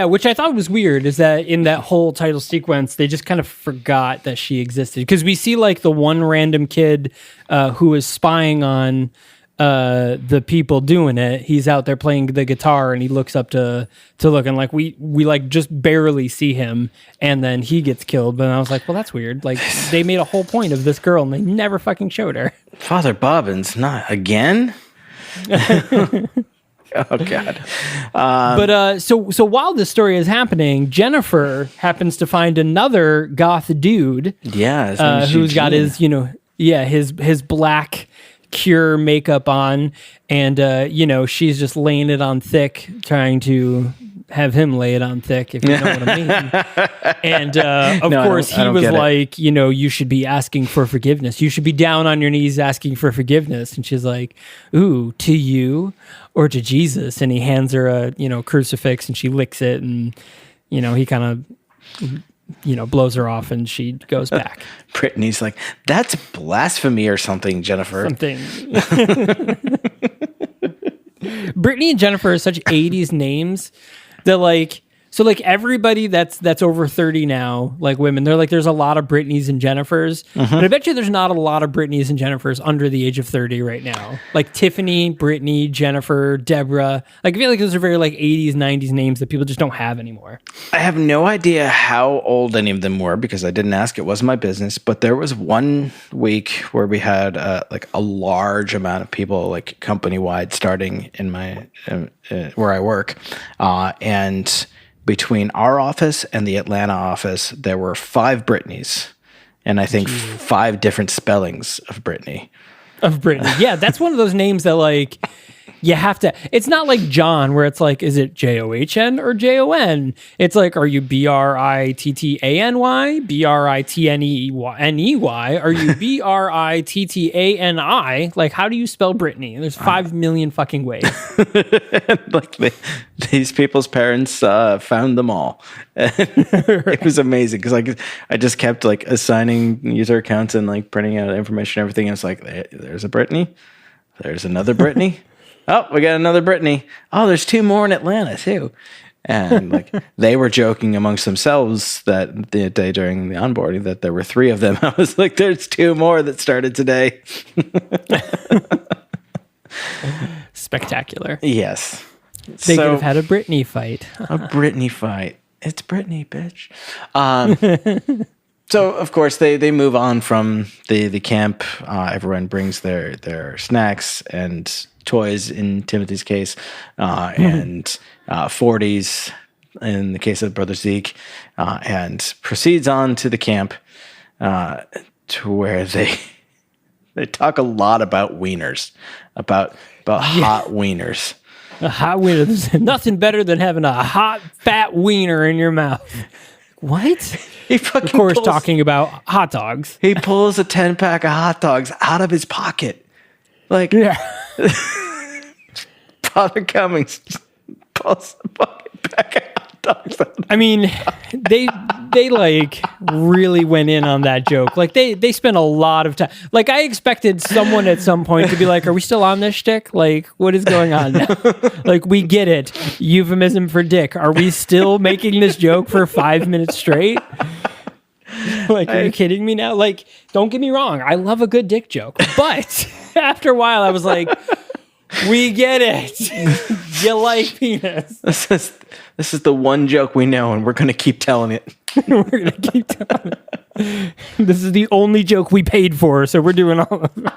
Speaker 2: which I thought was weird, is that in that whole title sequence, they just kind of forgot that she existed. Because we see like the one random kid who is spying on the people doing it. He's out there playing the guitar, and he looks up to look, and like we like just barely see him, and then he gets killed. But I was like, well, that's weird. Like they made a whole point of this girl, and they never fucking showed her.
Speaker 1: Father Bobbins, not again. Oh God!
Speaker 2: But so while this story is happening, Jennifer happens to find another goth dude.
Speaker 1: Yeah, his name is
Speaker 2: who's got
Speaker 1: Eugene.
Speaker 2: his black Cure makeup on, and she's just laying it on thick, trying to have him lay it on thick, if you know what I mean. And of course he was like, you should be asking for forgiveness. You should be down on your knees asking for forgiveness. And she's like, ooh, to you or to Jesus? And he hands her a crucifix, and she licks it, and he kind of blows her off, and she goes back.
Speaker 1: Brittany's like, that's blasphemy or something, Jennifer.
Speaker 2: Brittany and Jennifer are such 80s names that so everybody that's over 30 now, like women, they're like, there's a lot of Britneys and Jennifers, but I bet you there's not a lot of Britneys and Jennifers under the age of 30 right now. Like Tiffany, Brittany, Jennifer, Deborah. Like I feel like those are very like 80s, 90s names that people just don't have anymore.
Speaker 1: I have no idea how old any of them were because I didn't ask. It wasn't my business. But there was one week where we had like a large amount of people, like company wide, starting in my where I work, and between our office and the Atlanta office, there were 5 Britneys, and I think 5 different spellings of Brittany.
Speaker 2: Yeah, that's one of those names that like you have to. It's not like John, where it's like, is it John or Jon? It's like, are you Brittany, Britney? Are you Brittani? Like, how do you spell Brittany? There's 5 million fucking ways.
Speaker 1: Like these people's parents found them all. It was amazing because I just kept like assigning user accounts and like printing out information and everything. And it's like, there's a Brittany, there's another Brittany. Oh, we got another Brittany. Oh, there's 2 more in Atlanta too. And like they were joking amongst themselves that the day during the onboarding that there were 3 of them. I was like, there's 2 more that started today.
Speaker 2: Spectacular.
Speaker 1: Yes.
Speaker 2: They could have had a Brittany fight.
Speaker 1: A Brittany fight. It's Brittany, bitch. So of course they move on from the camp. Everyone brings their snacks and toys in Timothy's case, and 40s in the case of Brother Zeke, and proceeds on to the camp, to where they talk a lot about wieners, about hot wieners.
Speaker 2: A hot wiener. There's nothing better than having a hot, fat wiener in your mouth. What?
Speaker 1: He fucking
Speaker 2: of course, talking about hot dogs.
Speaker 1: He pulls a 10-pack of hot dogs out of his pocket. Like,
Speaker 2: yeah.
Speaker 1: Father Cummings pulls a fucking pack of hot dogs out.
Speaker 2: I mean, they like really went in on that joke. Like they spent a lot of time. Like I expected someone at some point to be like, "Are we still on this shtick? Like, what is going on now?" Like, we get it. Euphemism for dick. Are we still making this joke for 5 minutes straight? Like, are you kidding me now? Like, don't get me wrong. I love a good dick joke, but after a while, I was like, we get it. You like penis.
Speaker 1: This is the one joke we know, and we're going to keep telling it.
Speaker 2: We're going to keep telling it. This is the only joke we paid for, so we're doing all of it.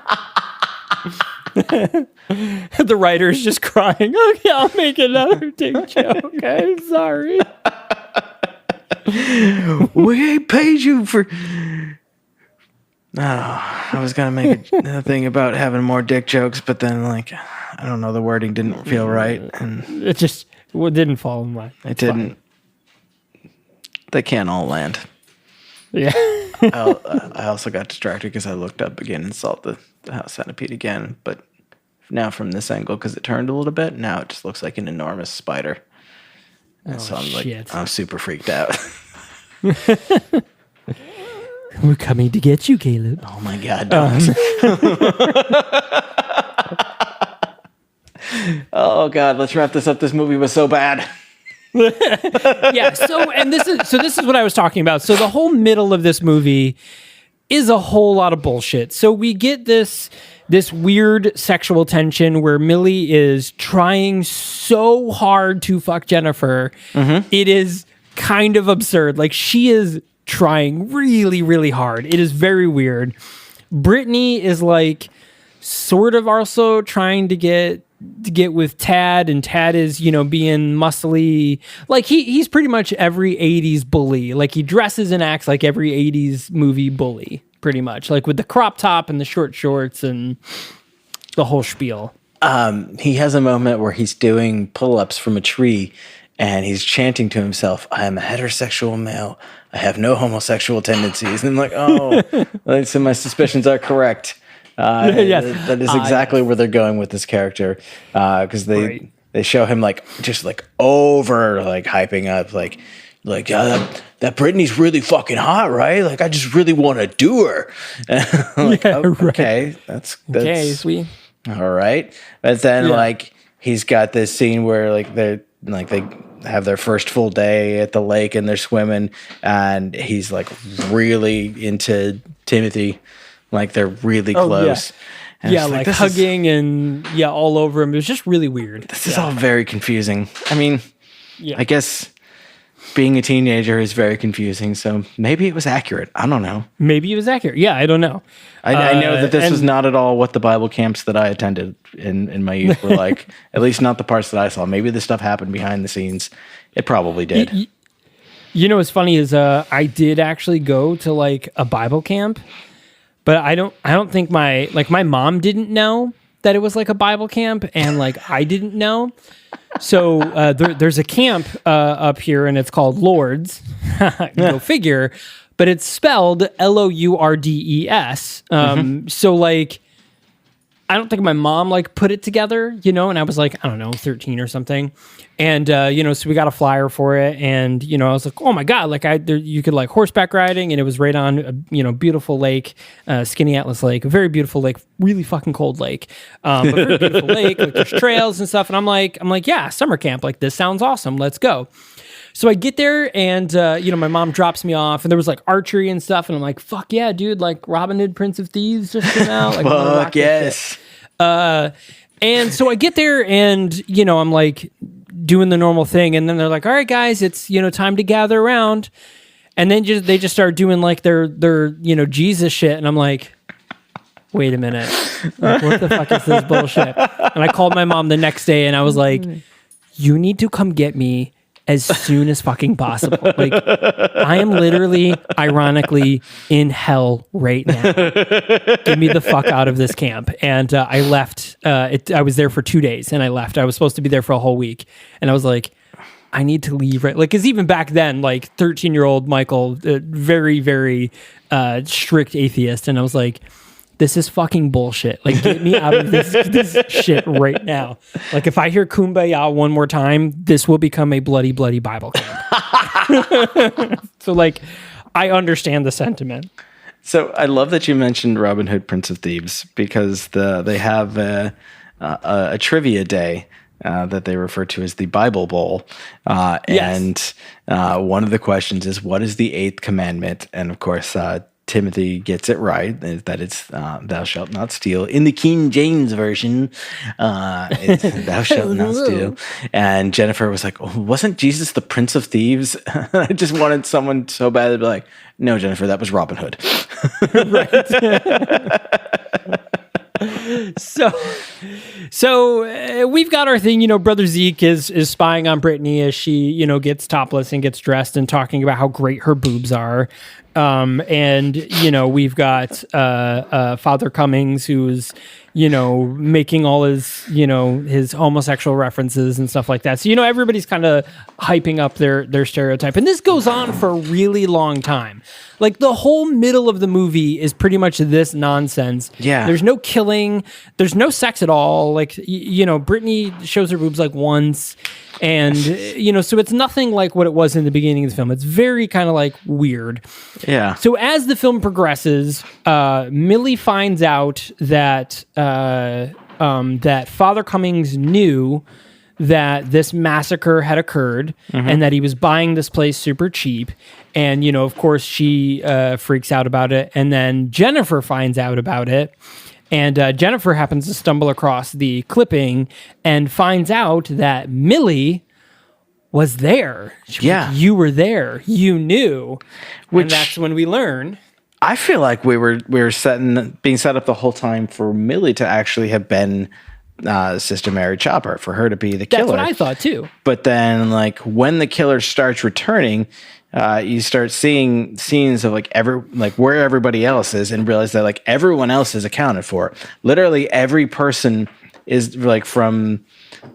Speaker 2: The writer's just crying. Okay, I'll make another dick joke. I'm sorry.
Speaker 1: We ain't paid you for. Oh, I was gonna make a thing about having more dick jokes, but then like, I don't know, the wording didn't feel right, and
Speaker 2: It just didn't fall in line.
Speaker 1: it didn't. They can't all land.
Speaker 2: Yeah.
Speaker 1: I also got distracted because I looked up again and saw the house centipede again, but now from this angle, because it turned a little bit, now it just looks like an enormous spider. And so I'm
Speaker 2: shit.
Speaker 1: I'm super freaked out.
Speaker 2: We're coming to get you, Caleb.
Speaker 1: Oh my God, dogs. Oh God, let's wrap this up. This movie was so bad.
Speaker 2: Yeah. So this is what I was talking about. So the whole middle of this movie is a whole lot of bullshit. So we get this weird sexual tension where Millie is trying so hard to fuck Jennifer. Mm-hmm. It is kind of absurd. Like, she is trying really, really hard. It is very weird. Brittany is like sort of also trying to get with Tad, and Tad is, being muscly. Like, he's pretty much every 80s bully. Like, he dresses and acts like every 80s movie bully, pretty much. Like, with the crop top and the short shorts and the whole spiel.
Speaker 1: He has a moment where he's doing pull-ups from a tree, and he's chanting to himself, "I am a heterosexual male. I have no homosexual tendencies." And I'm like, oh, so my suspicions are correct.
Speaker 2: Yes.
Speaker 1: That is exactly where they're going with this character, because they show him just over hyping up that Brittany's really fucking hot, right? Like, I just really want to do her. Okay, that's
Speaker 2: okay, sweet.
Speaker 1: All right, but then he's got this scene where they have their first full day at the lake and they're swimming, and he's really into Timothy. Like, they're really close.
Speaker 2: And like hugging and all over him. It was just really weird.
Speaker 1: This is all very confusing. I mean, I guess being a teenager is very confusing, so maybe it was accurate. I don't know.
Speaker 2: Maybe it was accurate. Yeah, I don't know.
Speaker 1: I know that this was not at all what the Bible camps that I attended in my youth were like. At least not the parts that I saw. Maybe this stuff happened behind the scenes. It probably did.
Speaker 2: What's funny is I did actually go to a Bible camp. But I don't think my mom didn't know that it was a Bible camp, and I didn't know. So there's a camp up here, and it's called Lourdes. Go figure. But it's spelled Lourdes. So I don't think my mom like put it together, and I was like, I don't know, 13 or something. And, so we got a flyer for it. And, I was like, oh my God, you could horseback riding, and it was right on, a beautiful lake, Skinny Atlas Lake, a very beautiful lake, really fucking cold lake, but very beautiful lake, there's trails and stuff. And I'm like, yeah, summer camp, this sounds awesome. Let's go. So I get there, and, my mom drops me off, and there was archery and stuff. And I'm like, fuck yeah, dude, Robin Hood, Prince of Thieves just came out.
Speaker 1: Fuck yes.
Speaker 2: And so I get there, and, I'm doing the normal thing. And then they're like, all right, guys, it's, time to gather around. And then they just start doing their Jesus shit. And I'm like, wait a minute. What the fuck is this bullshit? And I called my mom the next day, and I was like, you need to come get me as soon as fucking possible. I am literally, ironically, in hell right now. Get me the fuck out of this camp. And I left. I was there for 2 days, and I left. I was supposed to be there for a whole week. And I was like, I need to leave. Right? Because even back then, 13-year-old Michael, very, very strict atheist. And I was like, this is fucking bullshit. Get me out of this shit right now. If I hear Kumbaya one more time, this will become a bloody, bloody Bible camp. So, I understand the sentiment.
Speaker 1: So I love that you mentioned Robin Hood, Prince of Thieves, because they have a trivia day that they refer to as the Bible Bowl.
Speaker 2: Yes.
Speaker 1: And one of the questions is, what is the 8th commandment? And of course, Timothy gets it right, that it's thou shalt not steal. In the King James Version, it's thou shalt not steal. And Jennifer was like, oh, wasn't Jesus the Prince of Thieves? I just wanted someone so bad to be like, no, Jennifer, that was Robin Hood.
Speaker 2: Right. So we've got our thing, brother Zeke is spying on Brittany as she, gets topless and gets dressed and talking about how great her boobs are. And we've got Father Cummings, who's making all his homosexual references and stuff like that. So everybody's kind of hyping up their stereotype, and this goes on for a really long time. Like the whole middle of the movie is pretty much this nonsense.
Speaker 1: Yeah,
Speaker 2: there's no killing, there's no sex at all. Like Brittany shows her boobs like once, and so it's nothing like what it was in the beginning of the film. It's very kind of like weird.
Speaker 1: Yeah.
Speaker 2: So as the film progresses, Millie finds out that that Father Cummings knew that this massacre had occurred and that he was buying this place super cheap. And, of course, she freaks out about it. And then Jennifer finds out about it. And Jennifer happens to stumble across the clipping and finds out that Millie was there. She was like, you were there. You knew. And that's when we learn.
Speaker 1: I feel like we were being set up the whole time for Millie to actually have been Sister Mary Chopper, for her to be the killer.
Speaker 2: That's what I thought too.
Speaker 1: But then, like, when the killer starts returning, you start seeing scenes of where everybody else is, and realize that like everyone else is accounted for. Literally every person is like from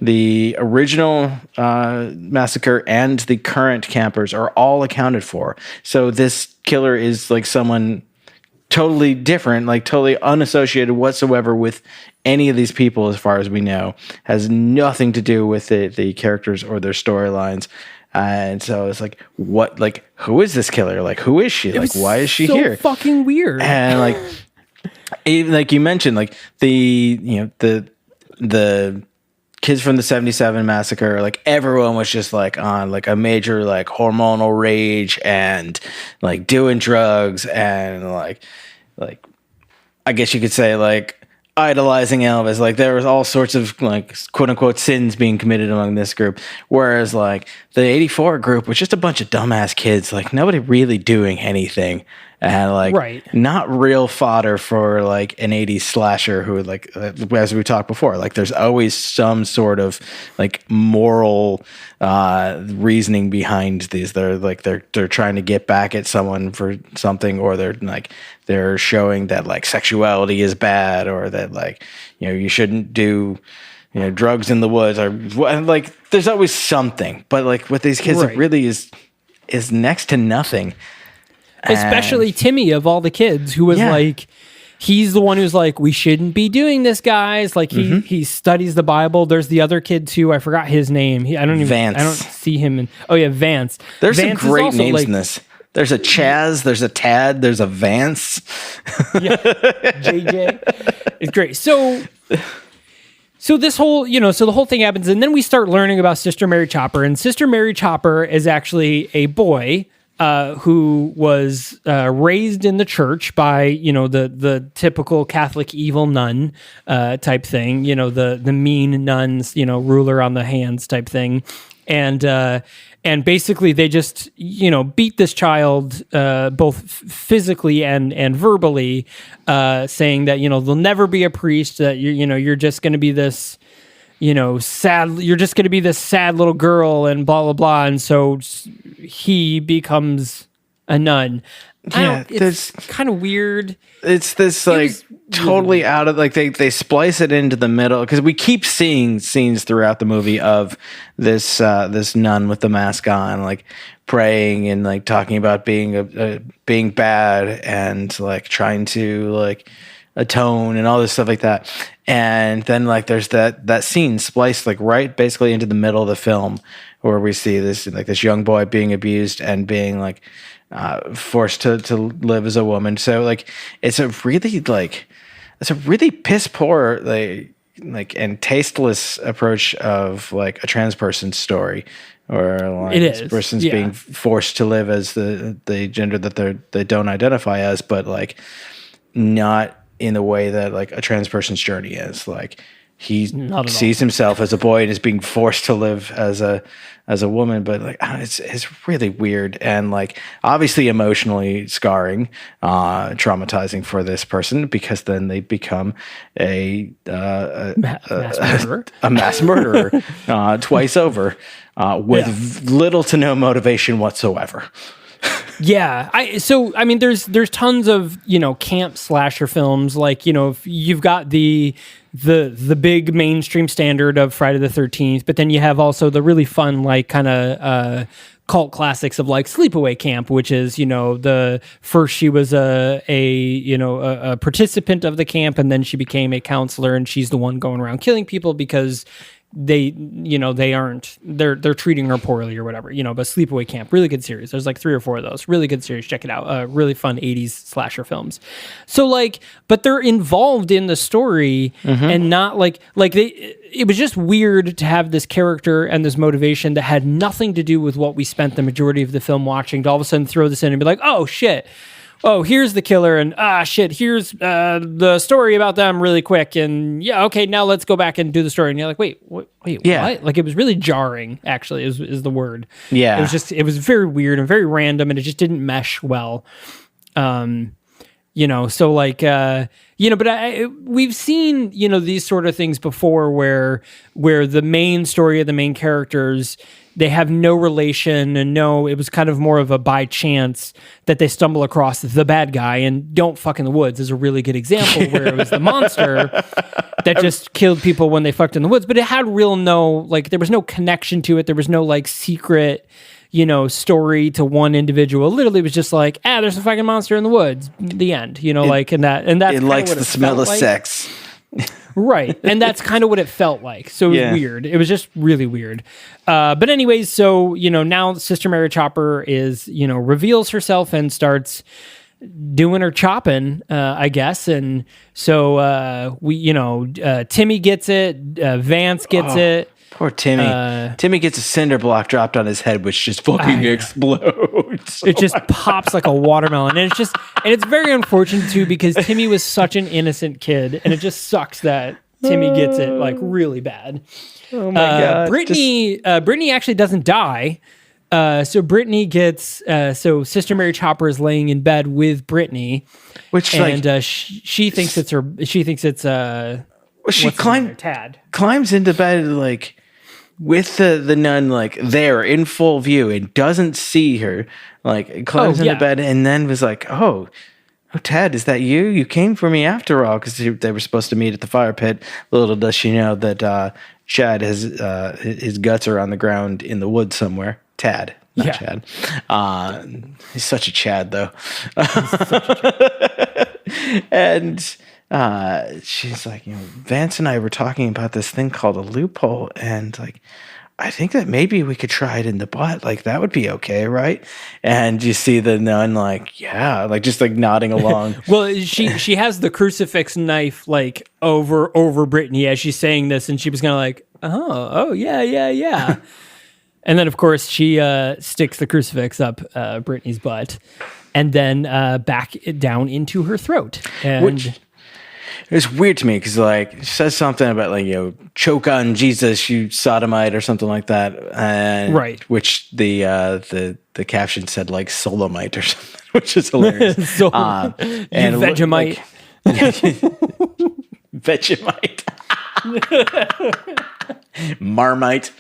Speaker 1: the original massacre and the current campers are all accounted for. So this killer is like someone totally different, like totally unassociated whatsoever with any of these people, as far as we know, has nothing to do with the characters or their storylines. And so it's like, what, like, who is this killer? Like, who is she? Like, why is she here?
Speaker 2: Fucking weird.
Speaker 1: And like, even like you mentioned, like the kids from the 77 massacre, like everyone was just like on like a major like hormonal rage and like doing drugs and like I guess you could say like idolizing Elvis. Like there was all sorts of like quote unquote sins being committed among this group. Whereas like the 84 group was just a bunch of dumbass kids, like nobody really doing anything. And like not real fodder for like an 80s slasher who like as we talked before, like there's always some sort of like moral reasoning behind these. They're trying to get back at someone for something, or they're showing that like sexuality is bad, or that like you shouldn't do drugs in the woods, or like there's always something. But like with these kids, it really is next to nothing.
Speaker 2: Especially Timmy, of all the kids, who was like, he's the one who's like, we shouldn't be doing this, guys. Like he studies the Bible. There's the other kid too. I forgot his name.
Speaker 1: Vance.
Speaker 2: I don't see him. Vance.
Speaker 1: There's
Speaker 2: Vance
Speaker 1: some great names in this. There's a Chaz. There's a Tad. There's a Vance.
Speaker 2: JJ. It's great. So this whole, so the whole thing happens, and then we start learning about Sister Mary Chopper, and Sister Mary Chopper is actually a boy who was raised in the church by the typical Catholic evil nun type thing, the mean nuns, ruler on the hands type thing, and basically they just beat this child both physically and verbally, saying that they'll never be a priest, that you're just going to be this sad, you're just going to be this sad little girl and blah, blah, blah. And so he becomes a nun.
Speaker 1: Yeah,
Speaker 2: it's kind of weird.
Speaker 1: It's this like totally out of like they splice it into the middle, because we keep seeing scenes throughout the movie of this this nun with the mask on, like praying and like talking about being bad and like trying to like atone and all this stuff like that. And then like there's that scene spliced like right basically into the middle of the film, where we see this like this young boy being abused and being like forced to live as a woman. So like it's a really piss poor like and tasteless approach of like a trans person's story, or like this person's being forced to live as the gender that they don't identify as, but like not in the way that like a trans person's journey is. Like he
Speaker 2: Not at all.
Speaker 1: sees himself as a boy and is being forced to live as a woman. But like, it's really weird and like obviously emotionally scarring, traumatizing for this person, because then they become a
Speaker 2: Mass murderer.
Speaker 1: a mass murderer twice over, with little to no motivation whatsoever.
Speaker 2: Yeah, I mean, there's tons of camp slasher films, like if you've got the big mainstream standard of Friday the 13th, but then you have also the really fun like kind of cult classics of like Sleepaway Camp, which is the first she was a participant of the camp, and then she became a counselor, and she's the one going around killing people because they're treating her poorly or whatever, but Sleepaway Camp, really good series. There's like 3 or 4 of those, really good series. Check it out. Really fun 80s slasher films. So like, but they're involved in the story and not it was just weird to have this character and this motivation that had nothing to do with what we spent the majority of the film watching, to all of a sudden throw this in and be like, oh shit, oh, here's the killer, and shit, here's the story about them really quick, and yeah, okay, now let's go back and do the story. And you're like, wait,
Speaker 1: Yeah.
Speaker 2: what? Like, it was really jarring, actually, is the word.
Speaker 1: Yeah.
Speaker 2: It was very weird and very random, and it just didn't mesh well. So like, but we've seen, these sort of things before where the main story of the main characters, they have no relation, and it was kind of more of a by chance that they stumble across the bad guy. And Don't Fuck in the Woods is a really good example where it was the monster that just killed people when they fucked in the woods, but it had there was no connection to it. There was no like secret, story to one individual. Literally, it was just like, there's a fucking monster in the woods. The end. And that's
Speaker 1: It likes the smell of sex.
Speaker 2: Right. And that's kind of what it felt like. So it was weird. It was just really weird. But anyways, so, now Sister Mary Chopper is, reveals herself and starts doing her chopping, I guess. And so Timmy gets it, Vance gets it.
Speaker 1: Poor Timmy. Timmy gets a cinder block dropped on his head, which just fucking explodes.
Speaker 2: It just pops like a watermelon. And it's very unfortunate too, because Timmy was such an innocent kid, and it just sucks that Timmy gets it like really bad.
Speaker 1: Oh my God.
Speaker 2: Brittany actually doesn't die. So Brittany gets, so Sister Mary Chopper is laying in bed with Brittany,
Speaker 1: Which
Speaker 2: and she thinks it's her. She thinks it's
Speaker 1: she
Speaker 2: Tad
Speaker 1: climbs into bed like with the nun like there in full view and doesn't see her, like climbs into bed and then was like, oh Tad, is that you? You came for me after all, because they were supposed to meet at the fire pit. Little does she know that Chad has his guts are on the ground in the woods somewhere. Tad, not Chad. He's such a Chad though. And she's like, Vance and I were talking about this thing called a loophole, and like, I think that maybe we could try it in the butt. Like, that would be okay, right? And you see the nun like, yeah, like just like nodding along.
Speaker 2: Well, she has the crucifix knife like over Brittany as she's saying this, and she was kind of like, oh yeah. And then of course she sticks the crucifix up Brittany's butt, and then back down into her throat. And
Speaker 1: it's weird to me because like she says something about like, choke on Jesus, you sodomite, or something like that, and
Speaker 2: right,
Speaker 1: which the caption said like sodomite or something, which is hilarious.
Speaker 2: And Vegemite,
Speaker 1: Vegemite, Marmite.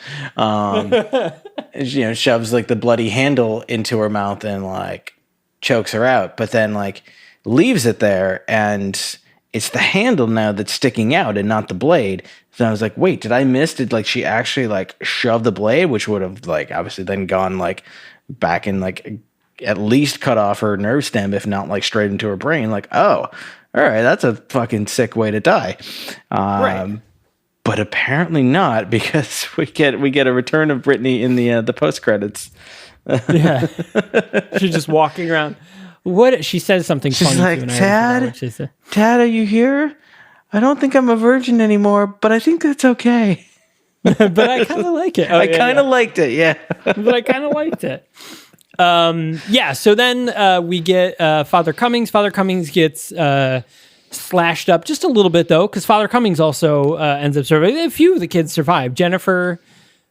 Speaker 1: Shoves like the bloody handle into her mouth and like chokes her out, but then like leaves it there, and it's the handle now that's sticking out and not the blade. So I was like, wait, did I miss? Did like she actually like shove the blade, which would have like obviously then gone like back and like at least cut off her nerve stem, if not like straight into her brain. Like, oh, all right, that's a fucking sick way to die. Right. But apparently not, because we get a return of Brittany in the post credits.
Speaker 2: Yeah, she's just walking around. What she says something
Speaker 1: She's
Speaker 2: funny.
Speaker 1: She's like, Tad, are you here? I don't think I'm a virgin anymore, but I think that's okay.
Speaker 2: But I kind of like it.
Speaker 1: I kind of liked it, yeah.
Speaker 2: But I kind of liked it. So then we get Father Cummings. Father Cummings gets slashed up just a little bit though, because Father Cummings also ends up surviving. A few of the kids survive. Jennifer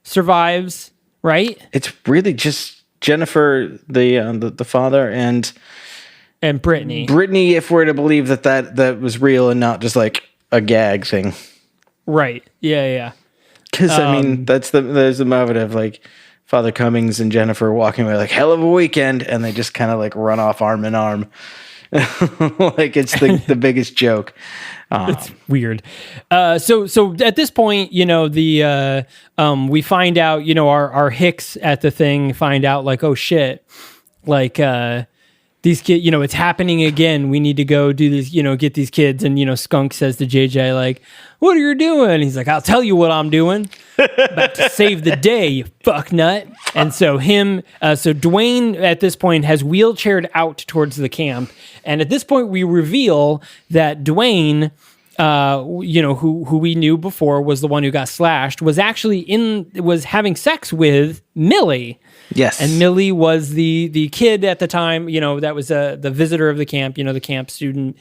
Speaker 2: survives, right?
Speaker 1: It's really just Jennifer, the father, and
Speaker 2: Brittany.
Speaker 1: Brittany, if we're to believe that was real and not just like a gag thing.
Speaker 2: Right. Yeah.
Speaker 1: Because I mean, there's the moment of like Father Cummings and Jennifer walking away like hell of a weekend, and they just kind of like run off arm in arm, like it's the biggest joke.
Speaker 2: It's weird. So at this point, we find out, our Hicks at the thing find out like, oh shit, like these kids, it's happening again. We need to go do this, get these kids. And, Skunk says to JJ, like, what are you doing? He's like, I'll tell you what I'm doing. About to save the day, you fuck nut. And so Dwayne at this point has wheelchaired out towards the camp. And at this point we reveal that Dwayne, who we knew before was the one who got slashed, was actually was having sex with Millie.
Speaker 1: Yes.
Speaker 2: And Millie was the kid at the time, that was the visitor of the camp, the camp student.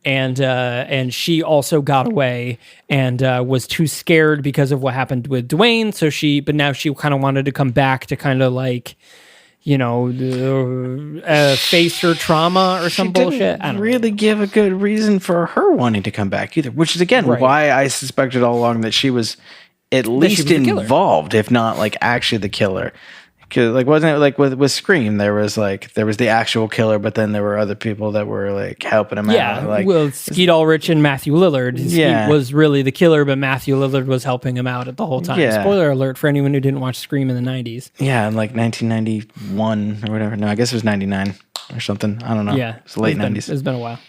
Speaker 2: And she also got away and was too scared because of what happened with Dwayne. But now she kind of wanted to come back to kind of like, face her trauma or some bullshit. I don't
Speaker 1: really give a good reason for her wanting to come back either, which is again why I suspected all along that she was at least involved, if not like actually the killer. Because like wasn't it like with Scream there was the actual killer, but then there were other people that were like helping him out.
Speaker 2: Yeah,
Speaker 1: like
Speaker 2: Skeet Ulrich and Matthew Lillard. Skeet was really the killer, but Matthew Lillard was helping him out at the whole time.
Speaker 1: Yeah.
Speaker 2: Spoiler alert for anyone who didn't watch Scream in the 90s.
Speaker 1: Yeah, in like 1991 or whatever. No, I guess it was 99 or something. I don't know.
Speaker 2: Yeah,
Speaker 1: it's the late 90s.
Speaker 2: It's been a while.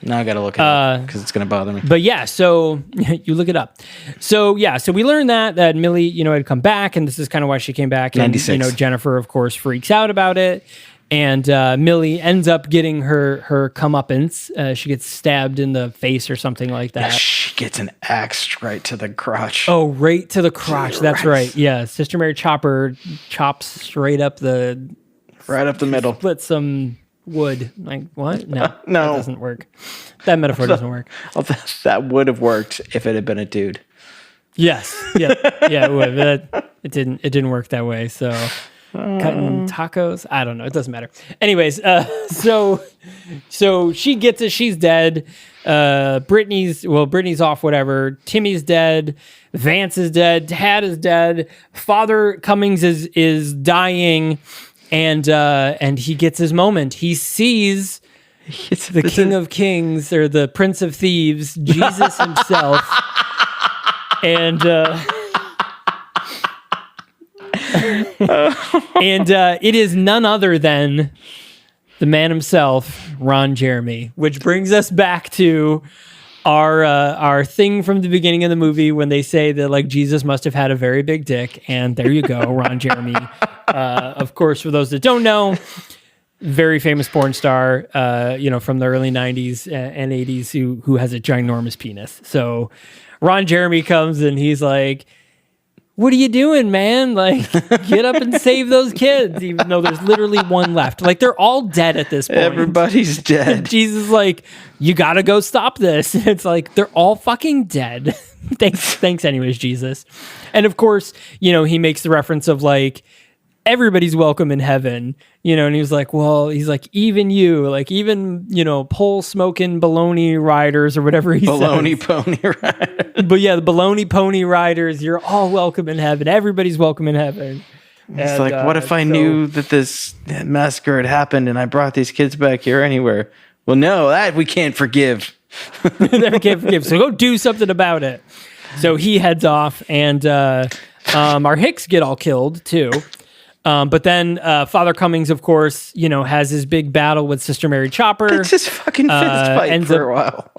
Speaker 1: Now I got to look it up because it's going to bother me.
Speaker 2: But yeah, so you look it up. So yeah, so we learned that Millie, had come back, and this is kind of why she came back. And
Speaker 1: 96.
Speaker 2: Jennifer, of course, freaks out about it, and Millie ends up getting her comeuppance. She gets stabbed in the face or something like that.
Speaker 1: Yeah, she gets an axe right to the crotch.
Speaker 2: Oh, right to the crotch. That's right. Yeah, Sister Mary Chopper chops straight up
Speaker 1: right up the middle.
Speaker 2: Split some wood. Like what? No,
Speaker 1: no,
Speaker 2: that doesn't work. That metaphor doesn't work.
Speaker 1: That would have worked if it had been a dude.
Speaker 2: Yes. Yeah. Yeah. It would. But it didn't work that way. So cutting tacos. I don't know. It doesn't matter. Anyways. So she gets it. She's dead. Brittany's off. Whatever. Timmy's dead. Vance is dead. Tad is dead. Father Cummings is dying. And he gets his moment. He sees the King of Kings or the Prince of Thieves, Jesus himself, and it is none other than the man himself, Ron Jeremy. Which brings us back to our thing from the beginning of the movie when they say that like Jesus must have had a very big dick, and there you go, Ron Jeremy. Of course, for those that don't know, very famous porn star, from the early 90s and 80s who has a ginormous penis. So Ron Jeremy comes and he's like, what are you doing, man? Like, get up and save those kids, even though there's literally one left. Like, they're all dead at this point.
Speaker 1: Everybody's dead.
Speaker 2: Jesus is like, you gotta go stop this. It's like, they're all fucking dead. Thanks anyways, Jesus. And of course, he makes the reference of like, everybody's welcome in heaven, and he was like, well, he's like, even you, like, even, pole smoking baloney riders or whatever he says.
Speaker 1: Baloney pony riders.
Speaker 2: But yeah, the baloney pony riders, you're all welcome in heaven. Everybody's welcome in heaven.
Speaker 1: It's like, what if I knew that this massacre had happened and I brought these kids back here anywhere? Well, no, that we can't forgive.
Speaker 2: That we can't forgive. So go do something about it. So he heads off, and our Hicks get all killed too. But then Father Cummings, of course, has his big battle with Sister Mary Chopper.
Speaker 1: It's just fucking fist fight for a while.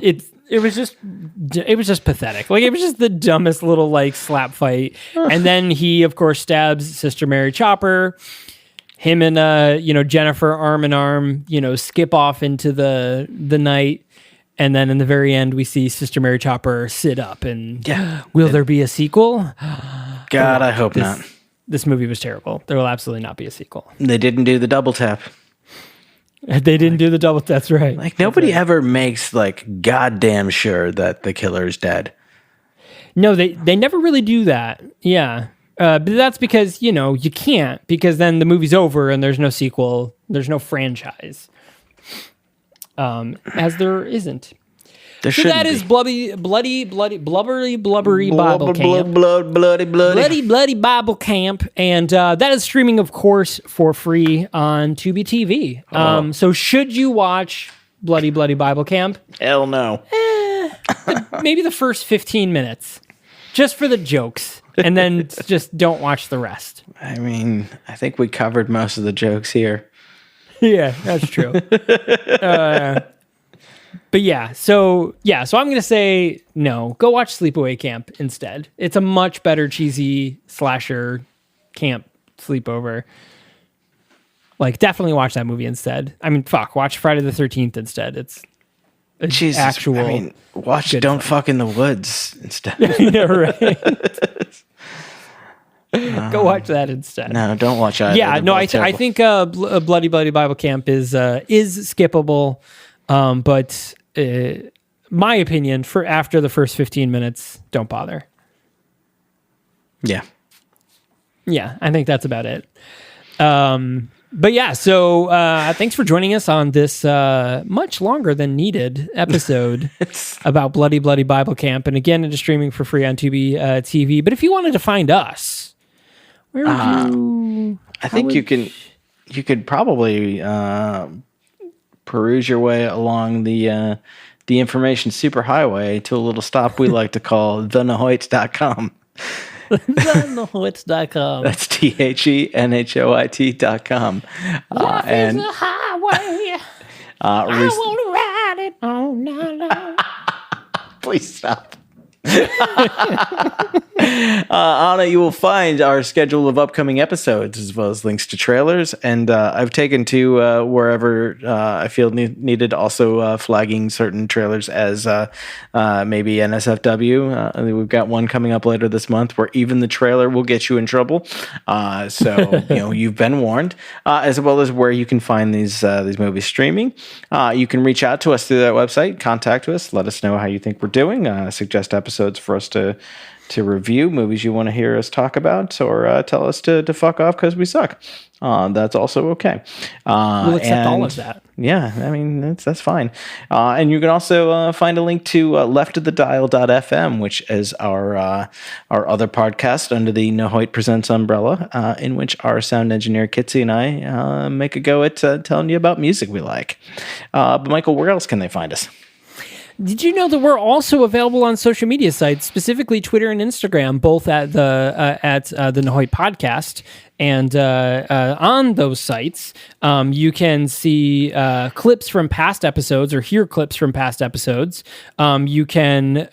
Speaker 2: It was just pathetic. Like, it was just the dumbest little like slap fight. And then he, of course, stabs Sister Mary Chopper. Him and Jennifer arm in arm, skip off into the night. And then in the very end, we see Sister Mary Chopper sit up. And will there be a sequel?
Speaker 1: God, I hope not.
Speaker 2: This movie was terrible. There will absolutely not be a sequel.
Speaker 1: They didn't do the double tap.
Speaker 2: They didn't do the double. That's right.
Speaker 1: Like nobody ever makes like goddamn sure that the killer is dead.
Speaker 2: No, they never really do that. Yeah. But that's because, you can't, because then the movie's over and there's no sequel. There's no franchise. As there isn't.
Speaker 1: There
Speaker 2: So
Speaker 1: shouldn't
Speaker 2: that is
Speaker 1: be.
Speaker 2: blubbery Bible camp. Bloody Bible camp. And that is streaming, of course, for free on Tubi TV. So should you watch Bloody Bible camp?
Speaker 1: Hell no.
Speaker 2: Maybe the first 15 minutes. Just for the jokes. And then just don't watch the rest.
Speaker 1: I mean, I think we covered most of the jokes here.
Speaker 2: Yeah, that's true. But so I'm going to say no. Go watch Sleepaway Camp instead. It's a much better cheesy slasher camp sleepover. Like, definitely watch that movie instead. I mean, watch Friday the 13th instead. It's
Speaker 1: Jesus,
Speaker 2: actual.
Speaker 1: I mean, watch Don't Fuck in the Woods instead.
Speaker 2: Yeah, right. Go watch that instead.
Speaker 1: No, don't watch either.
Speaker 2: Yeah,
Speaker 1: They're
Speaker 2: no,
Speaker 1: both
Speaker 2: I
Speaker 1: terrible.
Speaker 2: think Bloody Bible Camp is skippable, but my opinion, for after the first 15 minutes, don't bother.
Speaker 1: Yeah.
Speaker 2: Yeah, I think that's about it. But yeah, so thanks for joining us on this much longer than needed episode about Bloody Bible Camp. And again, it is streaming for free on Tubi TV. But if you wanted to find us, where would you...
Speaker 1: I think you could probably peruse your way along the information superhighway to a little stop we like to call thenahoits.com.
Speaker 2: thenahoits.com.
Speaker 1: That's THENHOIT.com. And
Speaker 2: the highway. I want to ride it all night long.
Speaker 1: please stop. On it, you will find our schedule of upcoming episodes as well as links to trailers. And I've taken to wherever I feel needed, also flagging certain trailers as maybe NSFW. We've got one coming up later this month where even the trailer will get you in trouble. So you've been warned. As well as where you can find these movies streaming. You can reach out to us through that website, contact us, let us know how you think we're doing, suggest episodes for us to review, movies you want to hear us talk about, or tell us to fuck off because we suck. That's also okay.
Speaker 2: We'll accept all of that.
Speaker 1: Yeah, I mean, that's fine. And you can also find a link to leftofthedial.fm, which is our other podcast under the No Hoyt Presents umbrella, in which our sound engineer Kitsy and I make a go at telling you about music we like. But Michael, where else can they find us?
Speaker 2: Did you know that we're also available on social media sites, specifically Twitter and Instagram, both at the Nahoit Podcast? And on those sites, you can see clips from past episodes or hear clips from past episodes. You can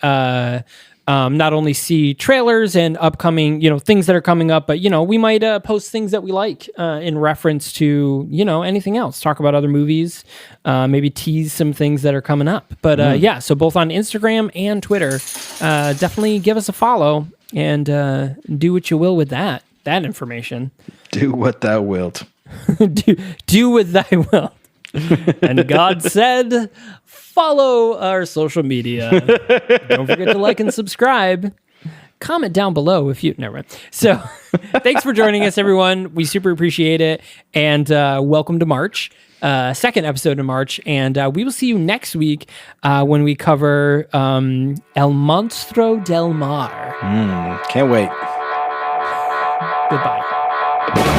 Speaker 2: not only see trailers and upcoming, things that are coming up, but, we might post things that we like in reference to, anything else, talk about other movies, maybe tease some things that are coming up. But yeah, so both on Instagram and Twitter, definitely give us a follow and do what you will with that information.
Speaker 1: Do what thou wilt.
Speaker 2: do what thou wilt. And God said, follow our social media. Don't forget to like and subscribe. Comment down below if you never mind. So thanks for joining us, everyone. We super appreciate it. And welcome to March, second episode of March. And we will see you next week when we cover El Monstro del Mar.
Speaker 1: Can't wait.
Speaker 2: Goodbye.